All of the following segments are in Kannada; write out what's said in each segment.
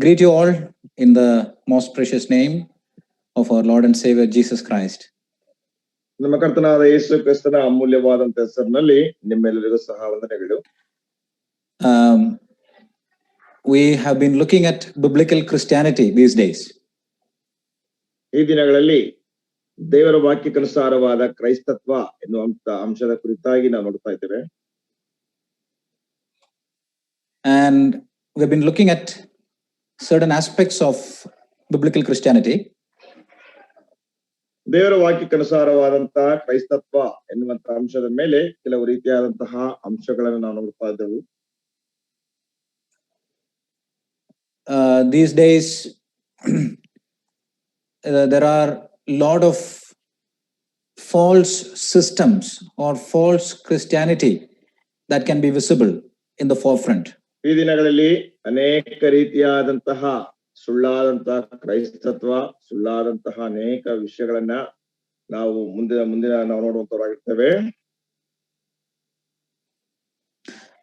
Greet you all in the most precious name of our Lord and Savior Jesus Christ. ನಮ್ಮ ಕರ್ತನಾದ ಯೇಸು ಕ್ರಿಸ್ತನ ಅಮೂಲ್ಯವಾದಂತ ಹೆಸರಿನಲ್ಲಿ ನಿಮ್ಮೆಲ್ಲರಿಗೂ ಸಹ ವಂದನೆಗಳು. We have been looking at biblical Christianity these days. ಈ ದಿನಗಳಲ್ಲಿ ದೇವರ ವಾಕ್ಯಕ್ಕನುಸಾರವಾದ ಕ್ರೈಸ್ತತ್ವ ಎನ್ನುವಂತ ಅಂಶದ ಕುರಿತಾಗಿ ನಾವು ನೋಡ್ತಾ ಇದ್ದೇವೆ. And we've been looking at certain aspects of biblical Christianity. ದೇವರ ವಾಕ್ಯಕ್ಕನುಸಾರವಾದಂತಹ ಕ್ರೈಸ್ತತ್ವ ಎನ್ನುವಂತ ಅಂಶದ ಮೇಲೆ ಕೆಲವು ರೀತಿಯಾದಂತಹ ಅಂಶಗಳನ್ನು ನಾವು ನೋಡ್ತಾ ಇದ್ದೆವು. These days there are a lot of false systems or false Christianity that can be visible in the forefront. ಈ ದಿನಗಳಲ್ಲಿ ಅನೇಕ ರೀತಿಯಾದಂತಹ ಸುಳ್ಳಾದಂತಹ ಕ್ರೈಸ್ತತ್ವ, ಸುಳ್ಳಾದಂತಹ ಅನೇಕ ವಿಷಯಗಳನ್ನ ನಾವು ಮುಂದಿನ ನಾವು ನೋಡುವಂತವರಾಗಿರ್ತೇವೆ.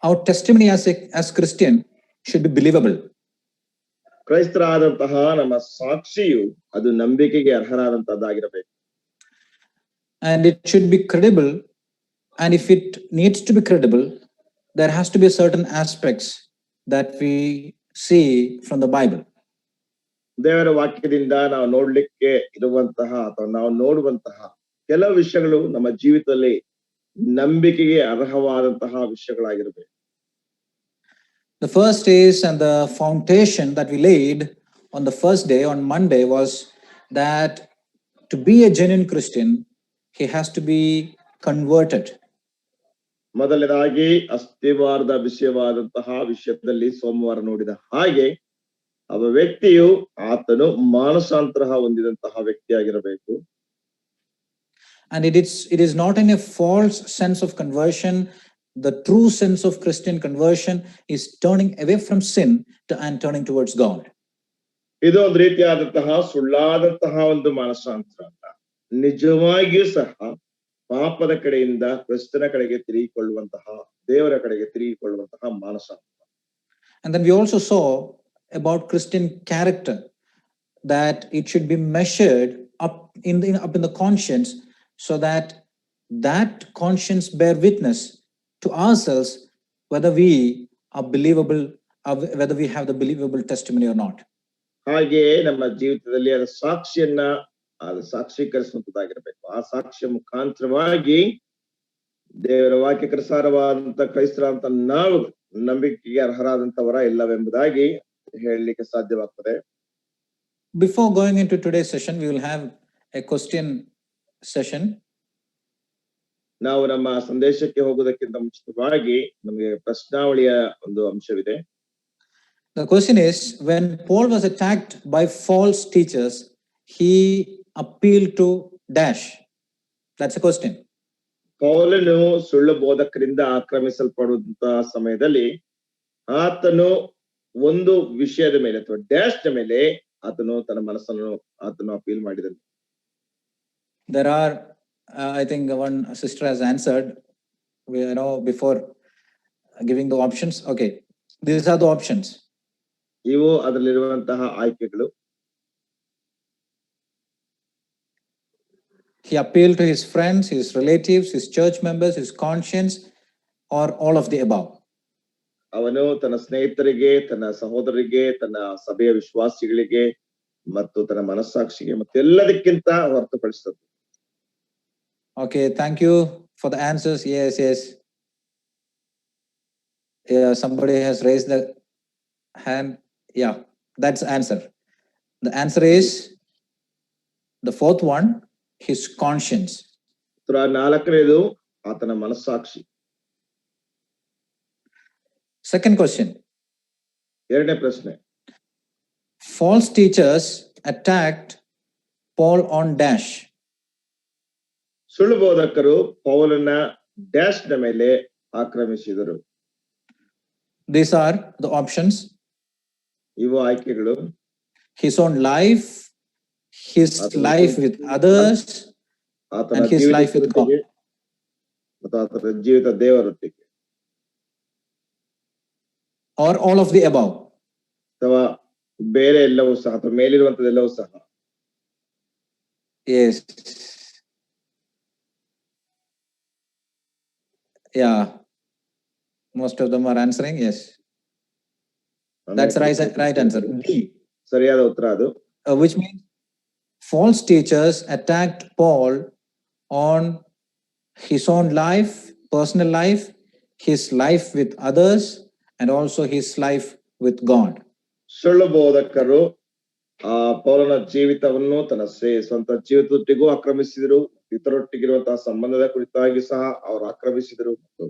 Our testimony as Christian should be believable. ಕ್ರೈಸ್ತರಾದಂತಹ ನಮ್ಮ ಸಾಕ್ಷಿಯು ಅದು ನಂಬಿಕೆಗೆ ಅರ್ಹರಾದಂತಹದ್ದಾಗಿರಬೇಕು. And it should be credible, and if it needs to be credible, there has to be certain aspects that we see from the Bible. ದೇವರ ವಾಕ್ಯದಿಂದ ನಾವು ನೋಡ್ಲಿಕ್ಕೆ ಇರುವಂತಹ ಅಥವಾ ನಾವು ನೋಡುವಂತಹ ಕೆಲವು ವಿಷಯಗಳು ನಮ್ಮ ಜೀವಿತದಲ್ಲಿ ನಂಬಿಕೆಗೆ ಅರ್ಹವಾದಂತಹ ವಿಷಯಗಳಾಗಿರಬೇಕು. The first is, and the foundation that we laid on the first day, on Monday, was that to be a genuine Christian, he has to be converted. ಮೊದಲನೇದಾಗಿ ಅಸ್ತಿವಾರದ ವಿಷಯವಾದಂತಹ ವಿಷಯದಲ್ಲಿ ಸೋಮವಾರ ನೋಡಿದ ಹಾಗೆ ಒಬ್ಬ ವ್ಯಕ್ತಿಯು ಆತನು ಮಾನಸಾಂತರ ಹೊಂದಿದಂತಹ ವ್ಯಕ್ತಿಯಾಗಿರಬೇಕು. And it is not in a false sense of conversion. The true sense of Christian conversion is turning away from sin and turning towards God. ಇದು ಒಂದು ರೀತಿಯಾದಂತಹ ಸುಳ್ಳಾದಂತಹ ಒಂದು ಮಾನಸಾಂತರ ಅಲ್ಲ, ನಿಜವಾಗಿಯೂ ಸಹ ಪಾಪದ ಕಡೆಯಿಂದ ಕ್ರಿಸ್ತನ ಕಡೆಗೆ ತಿರುಗಿಕೊಳ್ಳುವಂತಹ, ದೇವರ ಕಡೆಗೆ ತಿರುಗಿಕೊಳ್ಳುವಂತಹ ಮಾನಸಾಂತರ. And then we also saw about Christian character, that it should be measured up in the conscience, so that conscience bear witness to ourselves whether we are believable, whether we have the believable testimony or not. ಹಾಗೆ ನಮ್ಮ ಜೀವಿತದಲ್ಲಿ ಅದರ ಸಾಕ್ಷಿಯನ್ನ ಸಾಕ್ಷೀಕರಿಸುವಂತದ್ದಾಗಿರ್ಬೇಕು. ಆ ಸಾಕ್ಷ್ಯ ಮುಖಾಂತರವಾಗಿ ದೇವರ ವಾಕ್ಯಕ್ಕನುಸಾರವಾದಂತ ಕ್ರೈಸ್ತರಾದಂತ ನಾವು ನಂಬಿಕೆಗೆ ಅರ್ಹರಾದಂತವರ ಇಲ್ಲವೆಂಬುದಾಗಿ ಹೇಳಲಿಕ್ಕೆ ಸಾಧ್ಯವಾಗ್ತದೆ. Before going into today's session, we will have a question session. ನಾವು ನಮ್ಮ ಸಂದೇಶಕ್ಕೆ ಹೋಗೋದಕ್ಕಿಂತ ಮುಂಚಿತವಾಗಿ ನಮಗೆ ಪ್ರಶ್ನಾವಳಿಯ ಒಂದು ಅಂಶವಿದೆ. The question is, when Paul was attacked by false teachers, he appealed to dash. That's a question. ಪೌಲನು ಸುಳ್ಳು ಬೋಧಕರಿಂದ ಆಕ್ರಮಿಸಲ್ಪಡುವಂತಹ ಸಮಯದಲ್ಲಿ ಆತನು ಒಂದು ವಿಷಯದ ಮೇಲೆ ಅಥವಾ ಡ್ಯಾಶ್ ನ ಮೇಲೆ ಆತನು ತನ್ನ ಮನಸ್ಸನ್ನು ಆತನು ಅಪೀಲ್ ಮಾಡಿದನು. There are I think one sister has answered, before giving the options. Okay, these are the options. ಇವು ಅದರಲ್ಲಿರುವಂತಹ ಆಯ್ಕೆಗಳು. He appealed to his friends, his relatives, his church members, his conscience, or all of the above. ಅವನು ತನ್ನ ಸ್ನೇಹಿತರಿಗೆ, ತನ್ನ ಸಹೋದರರಿಗೆ, ತನ್ನ ಸಭೆಯ ವಿಶ್ವಾಸಿಗಳಿಗೆ ಮತ್ತು ತನ್ನ ಮನಸ್ಸಾಕ್ಷಿಗೆ ಮತ್ತೆಲ್ಲದಕ್ಕಿಂತ ಹೊರತುಪಡಿಸಿದದ್ದು. Okay, thank you for the answers. Yes. Yeah, somebody has raised the hand. Yeah, that's the answer. The answer is the fourth one, his conscience. ನಾಲ್ಕನೇದು ಆತನ ಮನಸ್ಸಾಕ್ಷಿ. Second question. ಎರಡನೇ ಪ್ರಶ್ನೆ. False teachers attacked Paul on dash. ಸುಳ್ಳು ಬೋಧಕರು ಪೌಲನ ಡ್ಯಾಶ್ ನ ಮೇಲೆ ಆಕ್ರಮಿಸಿದರು. These are the options. ಇವು ಆಯ್ಕೆಗಳು. His own life, his life with others, and his life with God. ಮತ್ತು ಆತನ ಜೀವಿತ ದೇವರೊಟ್ಟಿಗೆ. Or all of the above. ಅಥವಾ ಬೇರೆ ಎಲ್ಲವೂ ಸಹ ಅಥವಾ ಮೇಲಿರುವಂತದ್ದೆಲ್ಲವೂ ಸಹ. Yes. Yeah. Most of them are answering yes. That's right answer. D. ಸರಿಯಾದ ಉತ್ತರ ಅದು. Which means false teachers attacked Paul on his own life, personal life, his life with others, and also his life with God. ಸುಳ್ಳು ಬೋಧಕರು ಪೌಲನ ಜೀವಿತವನ್ನು ತನ್ನ ಸ್ವಂತ ಜೀವಿತದೊಟ್ಟಿಗೂ ಆಕ್ರಮಿಸಿದರು, ಇತರೊಟ್ಟಿಗಿರುವಂತಹ ಸಂಬಂಧದ ಕುರಿತಾಗಿ ಸಹ ಅವರು ಆಕ್ರಮಿಸಿದರು, ಮತ್ತು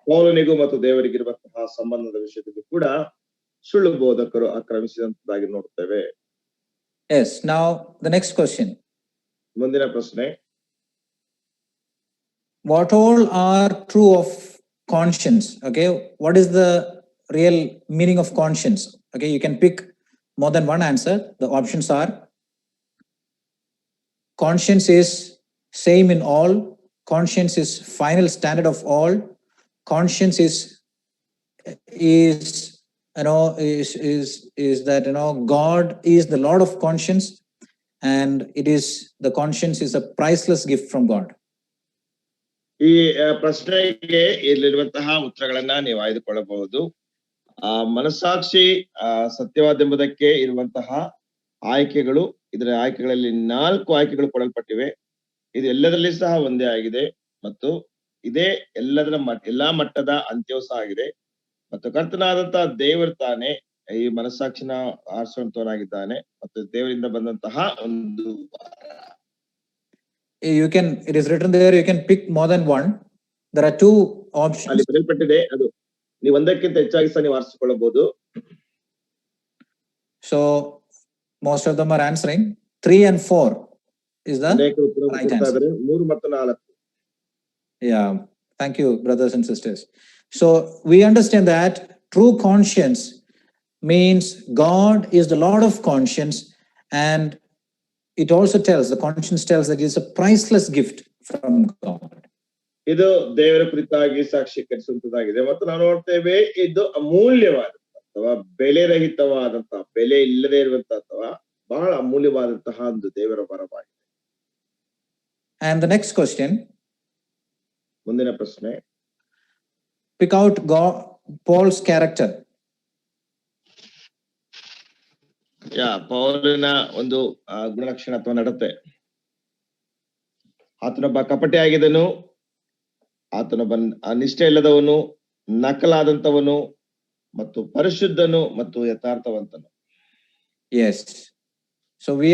ಪೌಲನಿಗೂ ಮತ್ತು ದೇವರಿಗಿರುವಂತಹ ಸಂಬಂಧದ ವಿಷಯದಲ್ಲಿ ಕೂಡ ಸುಳ್ಳು ಬೋಧಕರು ಆಕ್ರಮಿಸಿದಂತದ್ದಾಗಿ ನೋಡ್ತೇವೆ. Yes. Now the next question. ಮುಂದಿನ ಪ್ರಶ್ನೆ. What all are true of conscience? Okay, what is the real meaning of conscience? Okay, you can pick more than one answer. The options are: conscience is same in all, conscience is final standard of all, conscience is that God is the Lord of conscience, and it is the conscience is a priceless gift from God. ಈ ಪ್ರಶ್ನೆಗೆ ಇಲ್ಲಿರುವಂತಹ ಉತ್ತರಗಳನ್ನ ನೀವು ಆಯ್ದುಕೊಳ್ಳಬಹುದು. ಮನಸ್ಸಾಕ್ಷಿ ಸತ್ಯವಾದೆಂಬುದಕ್ಕೆ ಇರುವಂತಹ ಆಯ್ಕೆಗಳು, ಇದರ ಆಯ್ಕೆಗಳಲ್ಲಿ 4 ಆಯ್ಕೆಗಳು ಕೊಡಲ್ಪಟ್ಟಿವೆ. ಇದು ಎಲ್ಲದರಲ್ಲಿ ಸಹ ಒಂದೇ ಆಗಿದೆ, ಮತ್ತು ಇದೇ ಎಲ್ಲಾ ಮಟ್ಟದ ಅಂತ್ಯವೂ ಸಹ ಆಗಿದೆ. ಮತ್ತು ಕರ್ತನಾದಂತಹ ದೇವರು ತಾನೇ ಈ ಮನಸ್ಸಾಕ್ಷಿನ ಆರಿಸುವಂತವನಾಗಿದ್ದಾನೆ, ಮತ್ತು ದೇವರಿಂದ ಬಂದಂತಹ ಒಂದು it is written there, you can pick more than one. There are 2 options. ಅಲ್ಲಿ ಬರೆಯಲ್ಪಟ್ಟಿದೆ, ಅದು ನೀವು ಒಂದಕ್ಕಿಂತ ಹೆಚ್ಚಾಗಿ ಸಹ ನೀವು ಆರಿಸಿಕೊಳ್ಳಬಹುದು. So most of them are answering 3 and 4 is the right answer. 3 ಮತ್ತು 4. Yeah, thank you, brothers and sisters. So we understand that true conscience means God is the Lord of conscience, and it also tells, the conscience tells that it is a priceless gift from God. ಇದು ದೇವರ ಕುರಿತಾಗಿ ಸಾಕ್ಷೀಕರಿಸುವಂತದ್ದಾಗಿದೆ, ಮತ್ತು ನಾವು ನೋಡ್ತೇವೆ ಇದು ಅಮೂಲ್ಯವಾದ ಅಥವಾ ಬೆಲೆ ರಹಿತವಾದಂತಹ, ಬೆಲೆ ಇಲ್ಲದೆ ಇರುವಂತಹ ಅಥವಾ ಬಹಳ ಅಮೂಲ್ಯವಾದಂತಹ ಒಂದು ದೇವರ ವರವಾಗಿದೆ. And the next question. ಮುಂದಿನ ಪ್ರಶ್ನೆ. Pick out Paul's character. ಪೌಲನ ಒಂದು ಗುಣಲಕ್ಷಣ ಅಥವಾ ನಡತೆ. ಆತನೊಬ್ಬ ಕಪಟಿಯಾಗಿದ್ದನು, ಆತನೊಬ್ಬ ನಿಷ್ಠೆ ಇಲ್ಲದವನು, ನಕಲಾದಂತವನು, ಮತ್ತು ಪರಿಶುದ್ಧನು ಮತ್ತು ಯಥಾರ್ಥವಂತನು. Yes. So we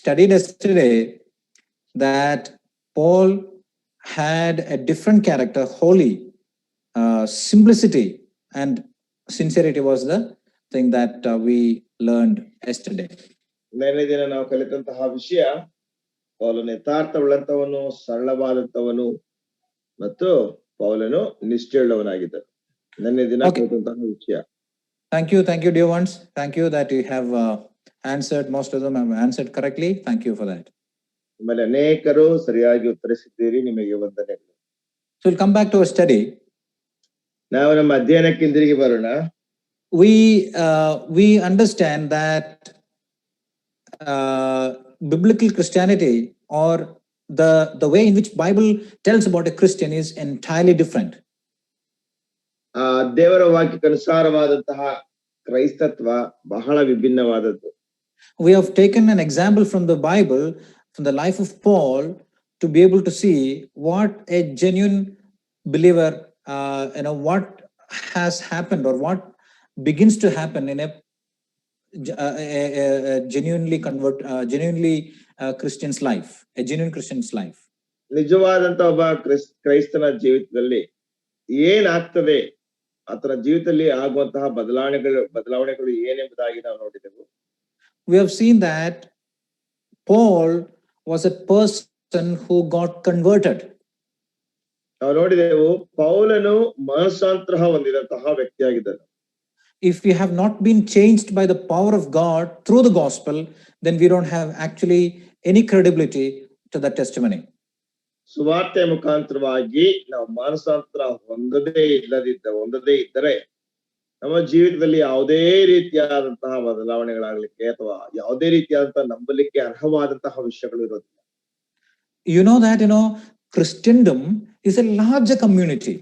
studied yesterday that Paul had a different character, holy, simplicity and sincerity was the thing that we learned yesterday. ನಿನ್ನೆ ದಿನ ನಾವು ಕಲಿತಂತಹ ವಿಷಯ, ಪೌಲನು ಯಥಾರ್ಥವುಳ್ಳಂತವನು, ಸರಳವಾದಂತವನು, ಮತ್ತು ಪೌಲನು ನಿಷ್ಠೆಯುಳ್ಳವನಾಗಿದ್ದನು. ನಿನ್ನೆ ದಿನ ಕಲಿತಂತಹ ವಿಷಯ. Thank you, dear ones. Thank you that you have answered. Most of them have answered correctly. Thank you for that. ಆಮೇಲೆ ಅನೇಕರು ಸರಿಯಾಗಿ ಉತ್ತರಿಸಿದ್ದೀರಿ, ನಿಮಗೆ ವಂದನೆಗಳು. So we'll come back to our study. ನಾವು ನಮ್ಮ ಅಧ್ಯಯನಕ್ಕೆ ಹಿಂದಿರುಗಿ ಬರೋಣ. We understand that biblical Christianity, or the way in which Bible tells about a Christian, is entirely different. ದೇವರ ವಾಕ್ಯಕ್ಕನುಸಾರವಾದಂತಹ ಕ್ರೈಸ್ತತ್ವ ಬಹಳ ವಿಭಿನ್ನವಾದದ್ದು. We have taken an example from the Bible, from the life of Paul, to be able to see what a genuine believer, what has happened or what begins to happen in a genuinely Christian's life, a genuine Christian's life. ನಿಜವಾದಂತ ಒಬ್ಬ ಕ್ರೈಸ್ತನ ಜೀವಿತದಲ್ಲಿ ಏನಾಗ್ತದೆ, ಆತನ ಜೀವಿತದಲ್ಲಿ ಆಗುವಂತಹ ಬದಲಾವಣೆಗಳು ಏನೆಂಬುದಾಗಿ ನಾವು ನೋಡಿದೆವು. We have seen that Paul was a person who got converted. ನಾವು ನೋಡಿದೆವು ಪೌಲನು ಮನಸ್ಸಾಂತರ ಹೊಂದಿದಂತಹ ವ್ಯಕ್ತಿಯಾಗಿದ್ದನು. If we have not been changed by the power of God through the gospel, then we don't have actually any credibility to that testimony. ಸುವಾರ್ತೆಯ ಮುಖಾಂತರವಾಗಿ ನಾವು ಮನಸ್ಸಾಂತರ ಹೊಂದದೇ ಇದ್ದರೆ ನಮ್ಮ ಜೀವಿತದಲ್ಲಿ ಯಾವುದೇ ರೀತಿಯಾದಂತಹ ಬದಲಾವಣೆಗಳಾಗ್ಲಿಕ್ಕೆ ಅಥವಾ ಯಾವುದೇ ರೀತಿಯಾದಂತಹ ನಂಬಲಿಕ್ಕೆ ಅರ್ಹವಾದಂತಹ ವಿಷಯಗಳು ಇರೋದಿಲ್ಲ. You know that, Christendom is a larger community.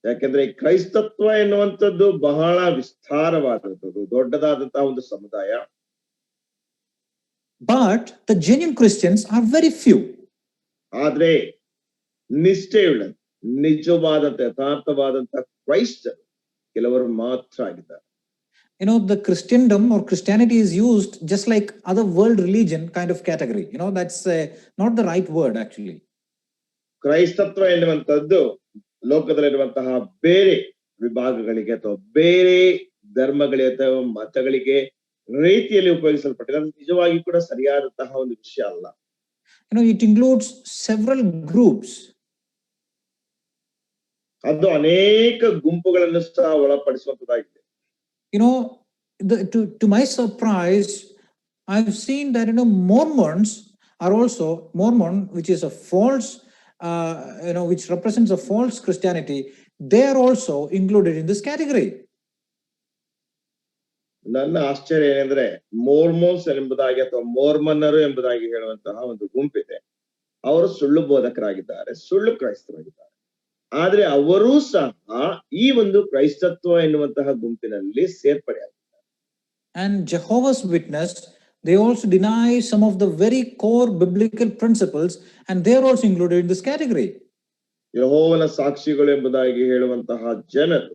ಯಾಕೆಂದ್ರೆ ಈ ಕ್ರೈಸ್ತತ್ವ ಎನ್ನುವಂಥದ್ದು ಬಹಳ ವಿಸ್ತಾರವಾದಂಥದ್ದು, ದೊಡ್ಡದಾದಂತಹ ಒಂದು ಸಮುದಾಯ. But the genuine Christians are very few. ಆದ್ರೆ ನಿಷ್ಠೆಯುಳ್ಳ ನಿಜವಾದಂತ ಯಥಾರ್ಥವಾದಂತಹ ಕ್ರೈಸ್ತರು ಕೆಲವರು ಮಾತ್ರ ಆಗಿದ್ದಾರೆ. The Christendom or Christianity is used just like other world religion kind of category. That's not the right word actually. ಕ್ರೈಸ್ತತ್ವ ಎನ್ನುವಂಥದ್ದು ಲೋಕದಲ್ಲಿರುವಂತಹ ಬೇರೆ ವಿಭಾಗಗಳಿಗೆ ಅಥವಾ ಬೇರೆ ಧರ್ಮಗಳಿಗೆ ಅಥವಾ ಮತಗಳಿಗೆ ರೀತಿಯಲ್ಲಿ ಉಪಯೋಗಿಸಲ್ಪಟ್ಟಿದೆ. ಅದು ನಿಜವಾಗಿ ಕೂಡ ಸರಿಯಾದಂತಹ ಒಂದು ವಿಷಯ ಅಲ್ಲ. It includes several groups. ಅದು ಅನೇಕ ಗುಂಪುಗಳನ್ನು ಸಹ ಒಳಪಡಿಸುವಂತದ್ದಾಗಿದೆ. To my surprise, I've seen that Mormons are also Mormon, which is a false, which represents a false Christianity. They are also included in this category. ನನ್ನ ಆಶ್ಚರ್ಯ ಏನಂದ್ರೆ ಮೋರ್ಮೋನ್ಸ್ ಎಂಬುದಾಗಿ ಅಥವಾ ಮೋರ್ಮನ್ನರು ಎಂಬುದಾಗಿ ಹೇಳುವಂತಹ ಒಂದು ಗುಂಪಿದೆ. ಅವರು ಸುಳ್ಳು ಬೋಧಕರಾಗಿದ್ದಾರೆ, ಸುಳ್ಳು ಕ್ರೈಸ್ತರಾಗಿದ್ದಾರೆ. ಆದ್ರೆ ಅವರೂ ಸಹ ಈ ಒಂದು ಕ್ರೈಸ್ತತ್ವ ಎನ್ನುವಂತಹ ಗುಂಪಿನಲ್ಲಿ ಸೇರ್ಪಡೆಯಾಗಿದ್ದಾರೆ. And Jehovah's Witness, they also deny some of the very core biblical principles, and they are also included in this category. ಯೆಹೋವನ ಸಾಕ್ಷಿಗಳು ಎಂಬುದಾಗಿ ಹೇಳುವಂತಹ ಜನರು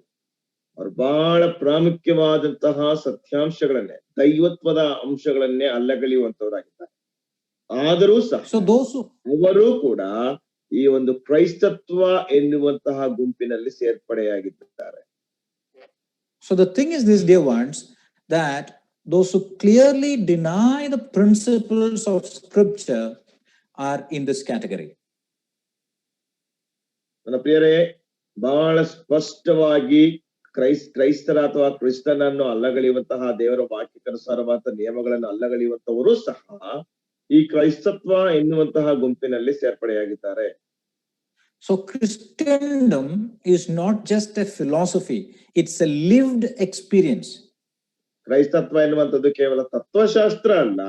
ಅವರು ಬಹಳ ಪ್ರಾಮುಖ್ಯವಾದಂತಹ ಸತ್ಯಾಂಶಗಳನ್ನೇ, ದೈವತ್ವದ ಅಂಶಗಳನ್ನೇ ಅಲ್ಲಗಳೆಯುವಂತವರಾಗಿದ್ದಾರೆ. ಆದರೂ ಸಹ ಅವರು ಕೂಡ ಈ ಒಂದು ಕ್ರೈಸ್ತತ್ವ ಎನ್ನುವಂತಹ ಗುಂಪಿನಲ್ಲಿ ಸೇರ್ಪಡೆಯಾಗಿದ್ದಾರೆ. So the thing is this, dear ones, that those who clearly deny the principles of scripture are in this category. ನನ್ನ ಪ್ರಿಯರೇ, ಬಹಳ ಸ್ಪಷ್ಟವಾಗಿ ಕ್ರೈಸ್ತರ ಅಥವಾ ಕ್ರಿಸ್ತನನ್ನು ಅಲ್ಲಗಳೆಯುವಂತಹ ದೇವರ ವಾಕ್ಯಕ್ಕನುಸಾರವಾದ ನಿಯಮಗಳನ್ನು ಅಲ್ಲಗಳೆಯುವಂತವರು ಸಹ ಈ ಕ್ರೈಸ್ತತ್ವ ಎನ್ನುವಂತಹ ಗುಂಪಿನಲ್ಲಿ ಸೇರ್ಪಡೆಯಾಗಿದ್ದಾರೆ. So Christendom is not just a philosophy, it's a lived experience. ಕ್ರೈಸ್ತತ್ವ ಎನ್ನುವಂಥದ್ದು ಕೇವಲ ತತ್ವಶಾಸ್ತ್ರ ಅಲ್ಲ,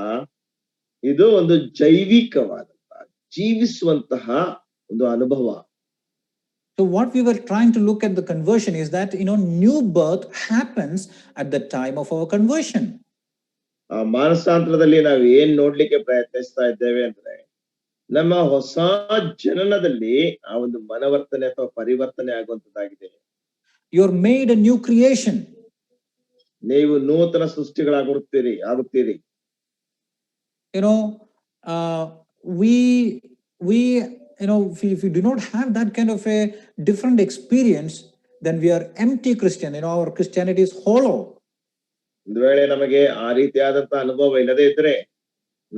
ಇದು ಒಂದು ಜೈವಿಕವಾದಂತಹ ಜೀವಿಸುವಂತಹ ಒಂದು ಅನುಭವ. So what we were trying to look at the conversion is that new birth happens at the time of our conversion. ಮಾನಸಾಂತರದಲ್ಲಿ ನಾವು ಏನ್ ನೋಡ್ಲಿಕ್ಕೆ ಪ್ರಯತ್ನಿಸ್ತಾ ಇದ್ದೇವೆ ಅಂದ್ರೆ ನಮ್ಮ ಹೊಸ ಜನನದಲ್ಲಿ ಆ ಒಂದು ಮನವರ್ತನೆ ಅಥವಾ ಪರಿವರ್ತನೆ ಆಗುವಂತದ್ದಾಗಿದೆ. You're made a new creation. ನೀವು ನೂತನ ಸೃಷ್ಟಿಗಳಾಗುತ್ತೀರಿ. If we do not have that kind of a different experience, then we are empty Christian. Our Christianity is hollow. ಒಂದು ವೇಳೆ ನಮಗೆ ಆ ರೀತಿಯಾದಂತಹ ಅನುಭವ ಇಲ್ಲದೆ ಇದ್ರೆ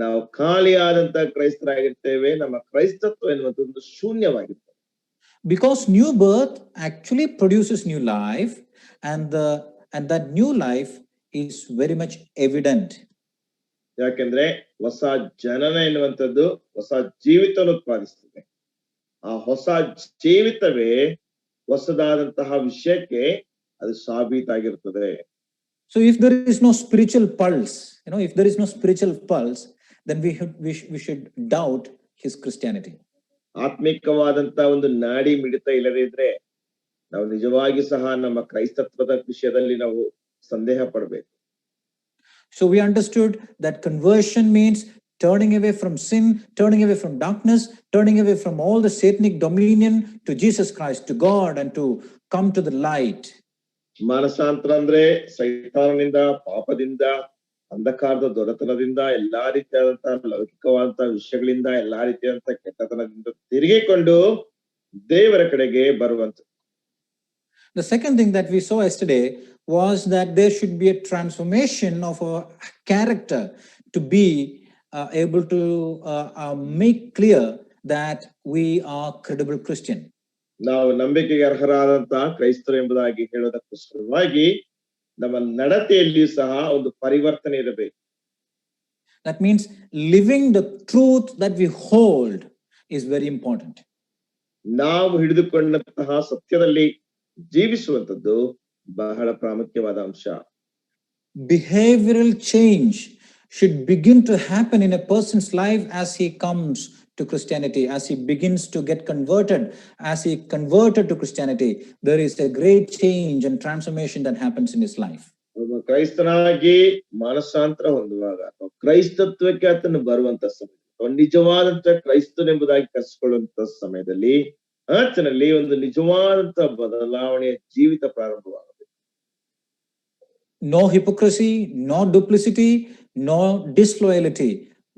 ನಾವು ಖಾಲಿಯಾದಂತಹ ಕ್ರೈಸ್ತರಾಗಿರ್ತೇವೆ. ನಮ್ಮ ಕ್ರೈಸ್ತತ್ವ ಎನ್ನುವಂಥದ್ದು ಶೂನ್ಯವಾಗಿರ್ತದೆ. Because new birth actually produces new life, and that new life is very much evident. ಯಾಕೆಂದ್ರೆ ಹೊಸ ಜನನ ಎನ್ನುವಂಥದ್ದು ಹೊಸ ಜೀವಿತವನ್ನು ಉತ್ಪಾದಿಸ್ತದೆ. ಆ ಹೊಸ ಜೀವಿತವೇ ಹೊಸದಾದಂತಹ ವಿಷಯಕ್ಕೆ ಅದು ಸಾಬೀತಾಗಿರ್ತದೆ. So if there is no spiritual pulse, if there is no spiritual pulse, then we should doubt his Christianity. ಆತ್ಮಿಕವಾದಂತಹ ಒಂದು ನಾಡಿ ಮಿಡಿತ ಇಲ್ಲದೇ ಇದ್ರೆ ನಾವು ನಿಜವಾಗಿ ಸಹ ನಮ್ಮ ಕ್ರೈಸ್ತತ್ವದ ವಿಷಯದಲ್ಲಿ ನಾವು ಸಂದೇಹ ಪಡಬೇಕು. So we understood that conversion means turning away from sin, turning away from darkness, turning away from all the satanic dominion to Jesus Christ, to God, and to come to the light. ಮಾನಸಾಂತರ ಅಂದ್ರೆ ಸೈತಾನನಿಂದ, ಪಾಪದಿಂದ, ಅಂಧಕಾರದ ದೊರೆತನದಿಂದ, ಎಲ್ಲಾ ರೀತಿಯಾದಂತಹ ಲೌಕಿಕವಾದಂತಹ ವಿಷಯಗಳಿಂದ, ಎಲ್ಲಾ ರೀತಿಯಾದಂತಹ ಕೆಟ್ಟತನದಿಂದ ತಿರುಗಿಕೊಂಡು ದೇವರ ಕಡೆಗೆ ಬರುವಂತ. The second thing that we saw yesterday was that there should be a transformation of our character to be able to make clear that we are credible Christian. ನಾವು ನಂಬಿಕೆಗೆ ಅರ್ಹರಾದಂತಹ ಕ್ರೈಸ್ತರು ಎಂಬುದಾಗಿ ಹೇಳೋದಕ್ಕೋಸ್ಕರವಾಗಿ ನಮ್ಮ ನಡತೆಯಲ್ಲಿ ಸಹ ಒಂದು ಪರಿವರ್ತನೆ ಇರಬೇಕು. That means living the truth that we hold is very important. ನಾವು ಹಿಡಿದುಕೊಂಡಂತಹ ಸತ್ಯದಲ್ಲಿ ಜೀವಿಸುವಂತದ್ದು ಬಹಳ ಪ್ರಾಮುಖ್ಯವಾದ ಅಂಶ. Behavioral change should begin to happen in a person's life as he comes to Christianity, as he begins to get converted, as he converted to Christianity. There is a great change and transformation that happens in his life. ಒಬ್ಬ ಕ್ರೈಸ್ತನಾಗಿ ಮಾನಸಾಂತರ ಹೊಂದುವಾಗ ಕ್ರೈಸ್ತತ್ವಕ್ಕೆ ಆತನು ಬರುವಂತ ಸಮಯ, ನಿಜವಾದಂತ ಕ್ರೈಸ್ತನೆಂಬುದಾಗಿ ಕರೆಸಿಕೊಳ್ಳುವಂತ ಸಮಯದಲ್ಲಿ ಆತನಲ್ಲಿ ಒಂದು ನಿಜವಾದಂತ ಬದಲಾವಣೆಯ ಜೀವಿತ ಪ್ರಾರಂಭವಾಗುತ್ತೆ. No hypocrisy, no duplicity, no disloyalty,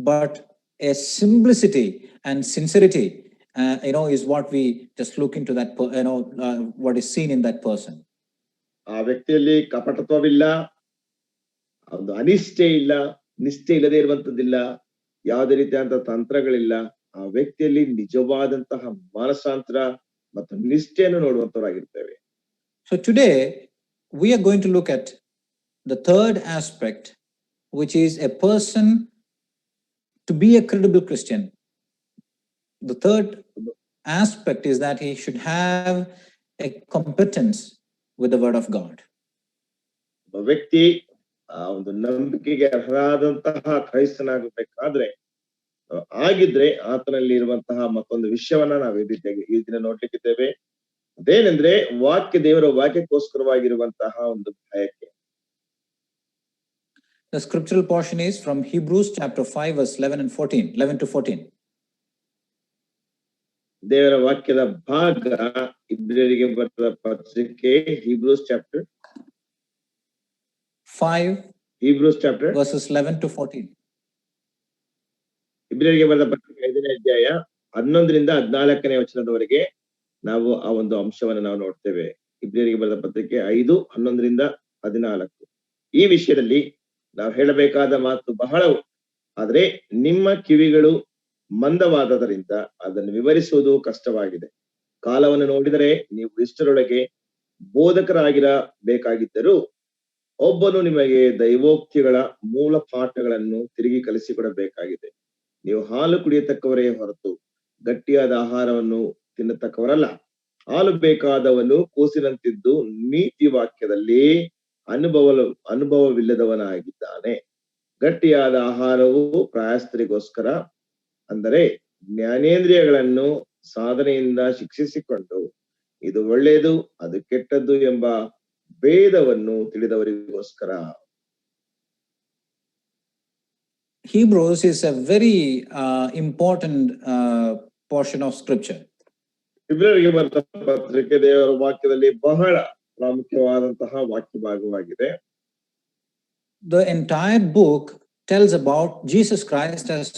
but a simplicity and sincerity, is what we just look into that, what is seen in that person. ಆ ವ್ಯಕ್ತಿಯಲ್ಲಿ ಕಪಟತ್ವವಿಲ್ಲ, ಒಂದು ಅನಿಷ್ಠೆ ಇಲ್ಲ, ನಿಷ್ಠೆ ಇಲ್ಲದೆ ಇರುವಂತದ್ದಿಲ್ಲ, ಯಾವುದೇ ರೀತಿಯಾದಂತಹ ತಂತ್ರಗಳಿಲ್ಲ. ಆ ವ್ಯಕ್ತಿಯಲ್ಲಿ ನಿಜವಾದಂತಹ ಮಾನಸಾಂತರ ಮತ್ತು ನಿಷ್ಠೆಯನ್ನು ನೋಡುವಂತವರಾಗಿರ್ತೇವೆ. So today we are going to look at the third aspect, which is a person to be a credible Christian. The third aspect is that he should have a competence with the word of God. ಒಬ್ಬ ವ್ಯಕ್ತಿ ಆ ಒಂದು ನಂಬಿಕೆಗೆ ಅರ್ಹರಾದಂತಹ ಕ್ರೈಸ್ತನಾಗಬೇಕಾದ್ರೆ ಆಗಿದ್ರೆ ಆತನಲ್ಲಿ ಇರುವಂತಹ ಮತ್ತೊಂದು ವಿಷಯವನ್ನ ನಾವು ಈ ದಿನ ನೋಡ್ಲಿಕ್ಕಿದ್ದೇವೆ. ಅದೇನೆಂದ್ರೆ ದೇವರ ವಾಕ್ಯಕ್ಕೋಸ್ಕರವಾಗಿರುವಂತಹ ಒಂದು ಭಯಕ್ಕೆ. The scriptural portion is from Hebrews chapter 5 verse 11 to 14. ದೇವರ ವಾಕ್ಯದ ಭಾಗ ಇಬ್ರಿಯರಿಗೆ ಬರೆದ ಪತ್ರಿಕೆ Hebrews chapter 5 verses 11 to 14. ಇಬ್ರಿಯರಿಗೆ ಬರೆದ ಪತ್ರಿಕೆ 5ನೇ ಅಧ್ಯಾಯ 11ರಿಂದ 14ನೇ ವಚನದವರೆಗೆ ನಾವು ಆ ಒಂದು ಅಂಶವನ್ನು ನಾವು ನೋಡ್ತೇವೆ. ಇಬ್ರಿಯರಿಗೆ ಬರೆದ ಪತ್ರಿಕೆ 5:11ರಿಂದ 14. ಈ ವಿಷಯದಲ್ಲಿ ನಾವು ಹೇಳಬೇಕಾದ ಮಾತು ಬಹಳವು, ಆದ್ರೆ ನಿಮ್ಮ ಕಿವಿಗಳು ಮಂದವಾದದರಿಂದ ಅದನ್ನು ವಿವರಿಸುವುದು ಕಷ್ಟವಾಗಿದೆ. ಕಾಲವನ್ನು ನೋಡಿದರೆ ನೀವು ಇಷ್ಟರೊಳಗೆ ಬೋಧಕರಾಗಿರಬೇಕಾಗಿದ್ದರೂ ಒಬ್ಬನು ನಿಮಗೆ ದೈವೋಕ್ತಿಗಳ ಮೂಲ ಪಾಠಗಳನ್ನು ತಿರುಗಿ ಕಲಿಸಿಕೊಡಬೇಕಾಗಿದೆ. ನೀವು ಹಾಲು ಕುಡಿಯತಕ್ಕವರೇ ಹೊರತು ಗಟ್ಟಿಯಾದ ಆಹಾರವನ್ನು ತಿನ್ನತಕ್ಕವರಲ್ಲ. ಹಾಲು ಬೇಕಾದವನು ಕೂಸಿನಂತಿದ್ದು ನೀತಿ ವಾಕ್ಯದಲ್ಲಿ ಅನುಭವವಿಲ್ಲದವನಾಗಿದ್ದಾನೆ. ಗಟ್ಟಿಯಾದ ಆಹಾರವು ಪ್ರಾಯಸ್ಥರಿಗೋಸ್ಕರ, ಅಂದರೆ ಜ್ಞಾನೇಂದ್ರಿಯಗಳನ್ನು ಸಾಧನೆಯಿಂದ ಶಿಕ್ಷಿಸಿಕೊಂಡು ಇದು ಒಳ್ಳೆಯದು ಅದು ಕೆಟ್ಟದ್ದು ಎಂಬ ಭೇದವನ್ನು ತಿಳಿದವರಿಗೋಸ್ಕರ. Hebrews is a very important portion of scripture. ಇಬ್ರಿಯರಿಗೆ ಬರೆದ ಪತ್ರಿಕೆ ದೇವರ ವಾಕ್ಯದಲ್ಲಿ ಬಹಳ ಪ್ರಾಮುಖ್ಯವಾದಂತಹ ವಾಕ್ಯ ಭಾಗವಾಗಿದೆ. The entire book tells about Jesus Christ as